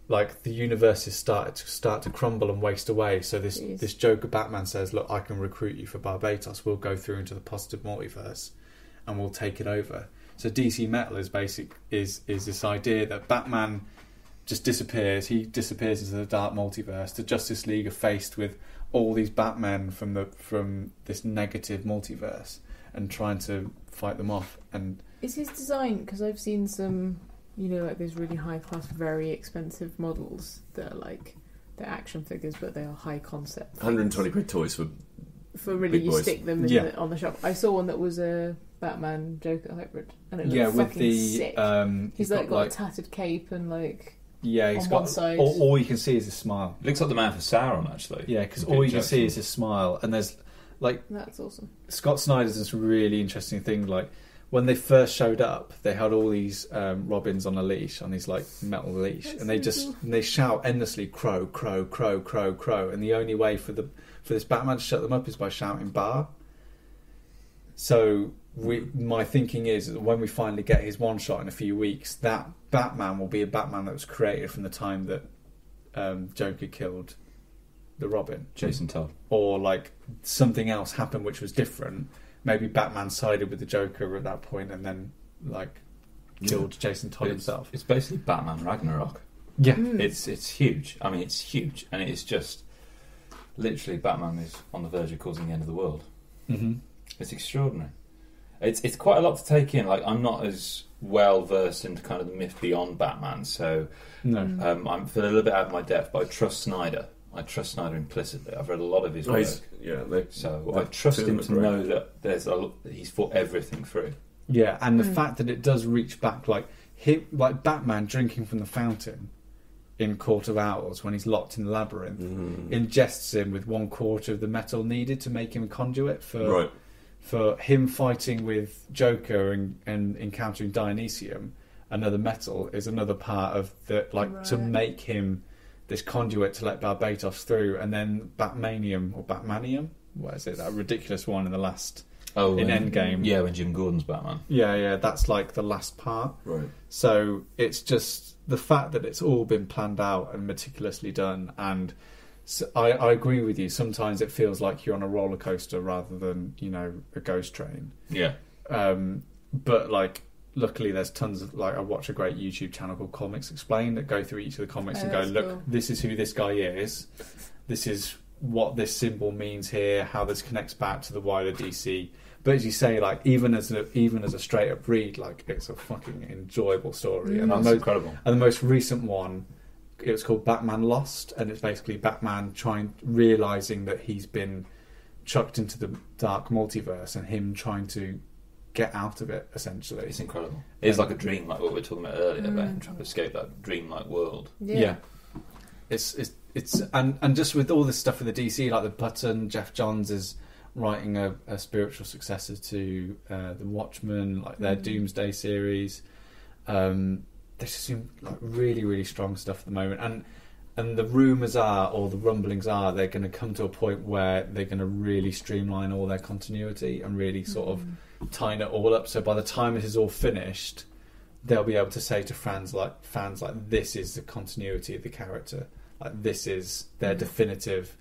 Like the universes start to crumble and waste away. So this Joker Batman says, "Look, I can recruit you for Barbados. We'll go through into the positive multiverse, and we'll take it over." So DC Metal is this idea that Batman just disappears. He disappears into the dark multiverse. The Justice League are faced with all these Batmen from this negative multiverse and trying to fight them off. And is his design, because I've seen some, like those really high class, very expensive models that are like they're action figures, but they are high concept. 120 quid toys for really big you boys. Stick them on the shop. I saw one that was a Batman Joker hybrid, and it looked fucking sick. He's got a tattered cape and like. Yeah, he's got. All you can see is his smile. Looks like the man for Sauron, actually. Yeah, because all you can see is his smile, and there's like. That's awesome. Scott Snyder does this really interesting thing. Like when they first showed up, they had all these Robins on a leash, on these like metal leash, and they shout endlessly, "Crow, crow, crow, crow, crow," and the only way for this Batman to shut them up is by shouting "Bar." So. My thinking is that when we finally get his one shot in a few weeks, that Batman will be a Batman that was created from the time that Joker killed the Robin, Jason Todd, or like something else happened which was different. Maybe Batman sided with the Joker at that point and then like killed Jason Todd himself. It's basically Batman Ragnarok. Yeah, it's huge. I mean, it's huge, and it's just literally Batman is on the verge of causing the end of the world. Mm-hmm. It's extraordinary. It's quite a lot to take in. Like, I'm not as well versed into kind of the myth beyond Batman, so I'm a little bit out of my depth. But I trust Snyder. I trust Snyder implicitly. I've read a lot of his work, so I trust him to know that he's thought everything through. Yeah, and the fact that it does reach back, like Batman drinking from the fountain in Court of Owls when he's locked in the labyrinth, ingests him with 1/4 of the metal needed to make him a conduit for. Right. For him fighting with Joker and encountering Dionysium, another metal, is another part of the to make him this conduit to let Barbados through, and then Batmanium or Batmanium, what is it? That ridiculous one in the last in Endgame. Yeah, when Jim Gordon's Batman. Yeah, that's like the last part. Right. So it's just the fact that it's all been planned out and meticulously done, and. So I agree with you. Sometimes it feels like you're on a roller coaster rather than a ghost train. Yeah. But like, luckily there's tons of I watch a great YouTube channel called Comics Explained that go through each of the comics and go, look, cool. This is who this guy is. This is what this symbol means here. How this connects back to the wider DC. But as you say, like even as a straight up read, like it's a fucking enjoyable story. And that's incredible. And the most recent one. It was called Batman Lost, and it's basically Batman realising that he's been chucked into the dark multiverse and him trying to get out of it, essentially. It's incredible. It's like a dream, like what we were talking about earlier, about him trying to escape that dreamlike world. Yeah. It's and just with all this stuff with the DC, like the Button, Jeff Johns is writing a spiritual successor to the Watchmen, like their Doomsday series. They just seem like really, really strong stuff at the moment, and the rumours are, or the rumblings are, they're going to come to a point where they're going to really streamline all their continuity and really sort of tighten it all up. So by the time it is all finished, they'll be able to say to fans like this is the continuity of the character, like this is their definitive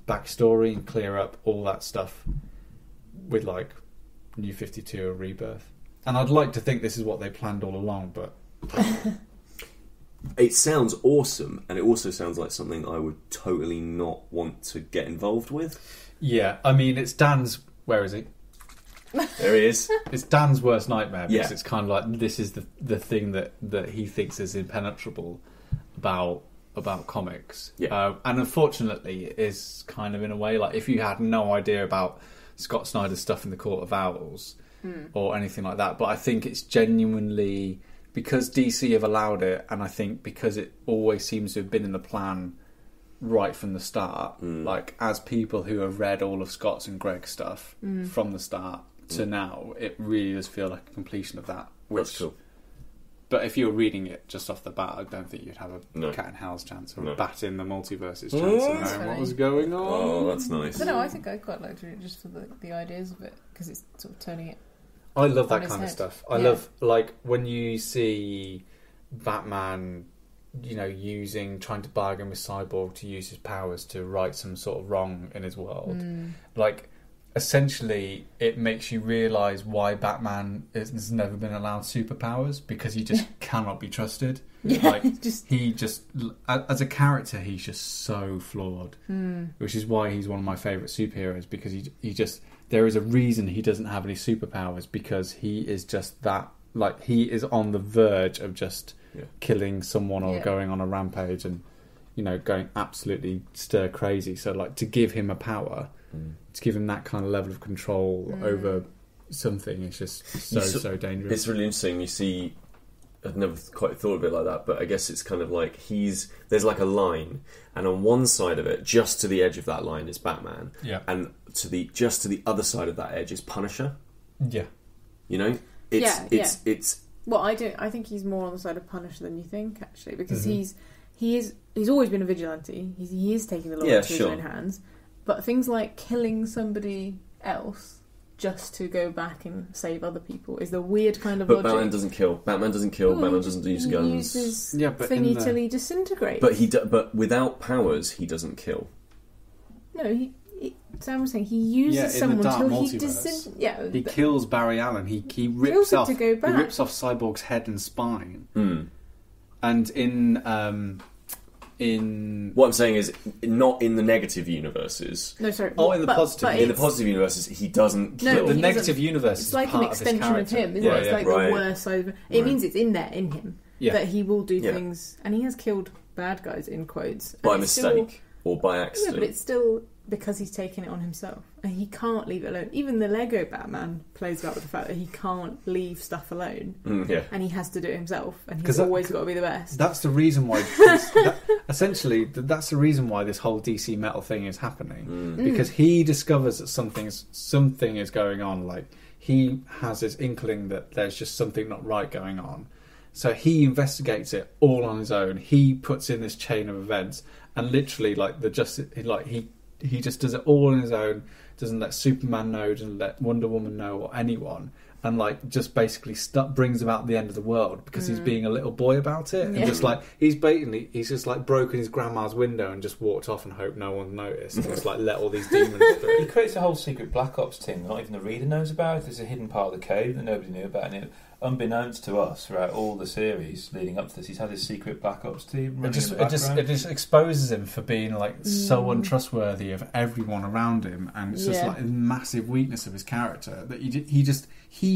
backstory, and clear up all that stuff with like New 52 or Rebirth. And I'd like to think this is what they planned all along, but it sounds awesome, and it also sounds like something I would totally not want to get involved with. Yeah, I mean, it's Dan's... Where is he? There he is. It's Dan's worst nightmare, because Yeah. it's kind of like, this is the thing that he thinks is impenetrable about comics. Yeah. And unfortunately, it is kind of in a way, like, if you had no idea about Scott Snyder's stuff in the Court of Owls or anything like that, but I think it's genuinely... Because DC have allowed it, and I think because it always seems to have been in the plan right from the start, like, as people who have read all of Scott's and Greg's stuff from the start to now, it really does feel like a completion of that. That's cool. But if you were reading it just off the bat, I don't think you'd have a No. cat in hell's chance or No. a bat in the multiverse's chance of Oh, knowing that's what funny. was going on. Oh, that's nice. I don't know, I think I quite liked it just for the ideas of it, because it's sort of turning it. I love On that his kind of head. stuff. I Yeah. love, like, when you see Batman, trying to bargain with Cyborg to use his powers to right some sort of wrong in his world. Like, essentially, it makes you realise why Batman has never been allowed superpowers, because he just cannot be trusted. Yeah, Like, just he just, as a character, he's just so flawed. Which is why he's one of my favourite superheroes, because he just... There is a reason he doesn't have any superpowers, because he is just that... Like, he is on the verge of just killing someone or Yeah. going on a rampage and, going absolutely stir crazy. So, like, to give him a power, to give him that kind of level of control over something is just so dangerous. It's really interesting. You see, I've never quite thought of it like that, but I guess it's kind of like there's like a line, and on one side of it, just to the edge of that line, is Batman, Yeah. and just to the other side of that edge is Punisher. Yeah. You know, it's Well, I think he's more on the side of Punisher than you think, actually, because he's always been a vigilante. He is taking the law into his own hands, but things like killing somebody else just to go back and save other people is the weird kind of But logic. Batman doesn't kill. Batman doesn't kill. Well, Batman doesn't use he guns. uses but thingy till he disintegrates. But without powers, he doesn't kill. No, Sam was saying he uses Yeah, in someone the Dark till he Multiverse. disintegrates. Yeah, He kills Barry Allen. He Kills rips him off to go back. He rips off Cyborg's head and spine. Mm. And in What I'm saying is, not in the negative universes. No, sorry. Oh, in the positive. but In the it's- positive universes, he doesn't No, kill. the he negative doesn't- universe, It's is like an part of his extension of character. him, isn't it? It's like Right. the worst side of it. It means it's in there, in him. Yeah. That he will do Yeah. things, and he has killed bad guys, in quotes. And by it's still- mistake or by Yeah, accident. but it's still because he's taken it on himself. And he can't leave it alone. Even the Lego Batman plays about with the fact that he can't leave stuff alone. Yeah. And he has to do it himself. And 'Cause he's always got to be the best. That's the reason why. Essentially, that's the reason why this whole DC metal thing is happening. Because he discovers that something is going on. Like, he has this inkling that there's just something not right going on. So he investigates it all on his own. He puts in this chain of events, and literally, like, he just does it all on his own. Doesn't let Superman know, doesn't let Wonder Woman know, or anyone, and like just basically brings about the end of the world because he's being a little boy about it, and just like he's just like broken his grandma's window and just walked off and hoped no one noticed, and just like let all these demons through. He creates a whole secret Black Ops team that not even the reader knows about. There's a hidden part of the code that nobody knew about, and unbeknownst to us throughout all the series leading up to this, he's had his secret Black Ops team. It just exposes him for being like so untrustworthy of everyone around him, and it's just like a massive weakness of his character that he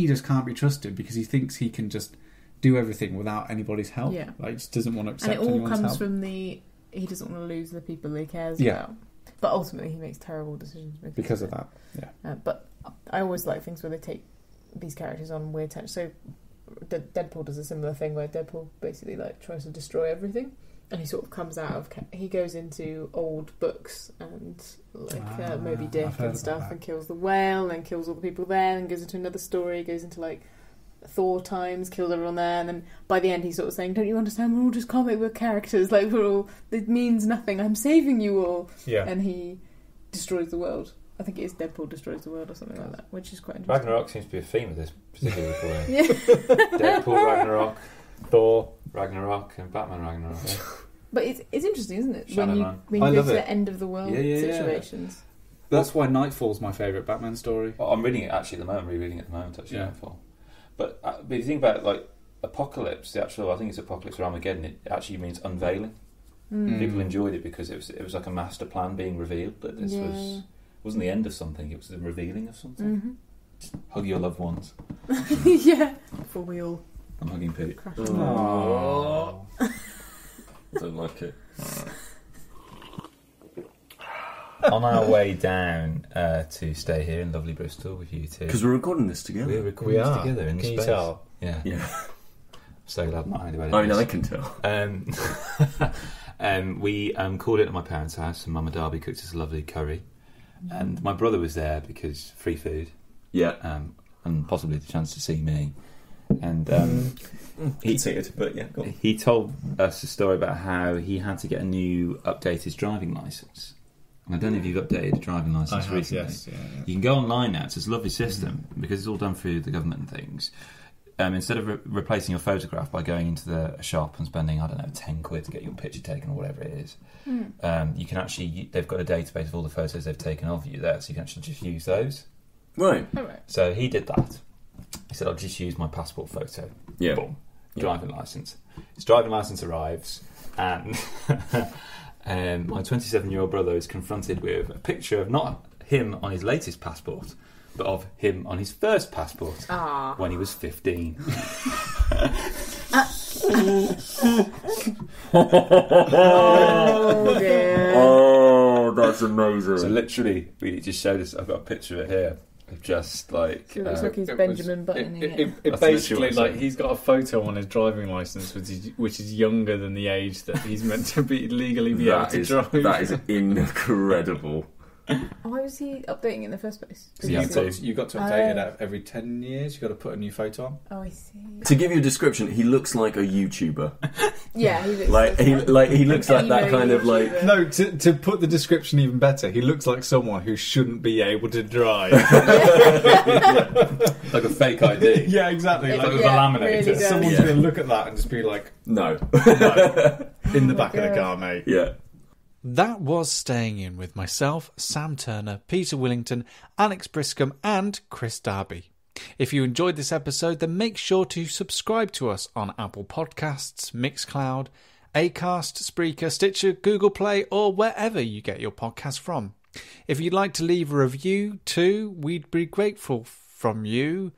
just can't be trusted because he thinks he can just do everything without anybody's help. Yeah. Like, he just doesn't want to accept and it all anyone's comes help. from he doesn't want to lose the people he cares Yeah. about. But ultimately he makes terrible decisions because of that. Yeah. But I always like things where they take these characters on weird tangents. So Deadpool does a similar thing where Deadpool basically like tries to destroy everything, and he sort of comes out of he goes into old books and like Moby I've Dick heard and stuff, about that. and kills the whale and kills all the people there, and goes into another story, goes into like Thor times, killed everyone there, and then by the end he's sort of saying, "Don't you understand? We're all just comic book characters. Like it means nothing. I'm saving you all." Yeah. And he destroys the world. I think it is Deadpool destroys the world or something like that, which is quite interesting. Ragnarok seems to be a theme of this particular recording. Yeah. Deadpool, Ragnarok, Thor. Ragnarok, and Batman Ragnarok. Yeah. But it's interesting, isn't it? Shadow When you Man. when I you go love to it. the end of the world Yeah. situations. That's why Nightfall's my favourite Batman story. Well, I'm reading it actually at the moment, rereading it at the moment, actually, Yeah. Nightfall. But if you think about it, like, Apocalypse, the actual, I think it's Apocalypse or Armageddon, it actually means unveiling. People enjoyed it because it was like a master plan being revealed, that this wasn't the end of something, it was the revealing of something. Hug your loved ones. Yeah. Before we all I'm hugging Pete. crash. Aww. Don't like it. On our way down to stay here in lovely Bristol with you two. Because we're recording this together. We're recording this together in Can space. you tell? Yeah. Yeah. So glad not anyway. I mean, I can tell. We called it at my parents' house, and Mama Darby cooked us a lovely curry. And my brother was there because free food. Yeah. And possibly the chance to see me. And he conceited, but yeah, go on. He told us a story about how he had to get a new updated driving licence. And I don't know if you've updated a driving licence recently. Yes, yeah. You can go online now. It's this lovely system because it's all done through the government and things. Instead of replacing your photograph by going into a shop and spending, I don't know, 10 quid to get your picture taken or whatever it is, you can actually, they've got a database of all the photos they've taken of you there, so you can actually just use those. Right. So he did that. He said, I'll just use my passport photo. Yeah. Boom. Driving licence. His driving licence arrives, and my 27-year-old brother is confronted with a picture of not him on his latest passport, but of him on his first passport when he was 15. Oh dear. Oh, that's amazing. So literally, we just showed us. I've got a picture of it here. Of just like It looks like he's Benjamin buttoning it. It basically, like, he's got a photo on his driving licence which is younger than the age that he's meant to be legally be able to drive. That is incredible. Why was he updating in the first place? Yeah, You've got to update it every 10 years. You've got to put a new photo on. Oh, I see. To give you a description, he looks like a YouTuber. Yeah, he looks he looks like that kind of like. No, to put the description even better, he looks like someone who shouldn't be able to drive. like a fake ID. Yeah, exactly. Like with a laminator. Really does. Someone's going to look at that and just be like, No. in the back of the car, mate. Yeah. That was Staying In with myself, Sam Turner, Peter Willington, Alex Briscombe and Chris Darby. If you enjoyed this episode, then make sure to subscribe to us on Apple Podcasts, Mixcloud, Acast, Spreaker, Stitcher, Google Play or wherever you get your podcasts from. If you'd like to leave a review too, we'd be grateful from you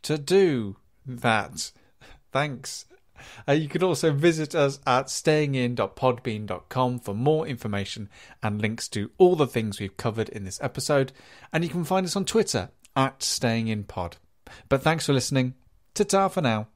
to do that. Thanks. You can also visit us at stayingin.podbean.com for more information and links to all the things we've covered in this episode. And you can find us on Twitter at stayinginpod. But thanks for listening. Ta-ta for now.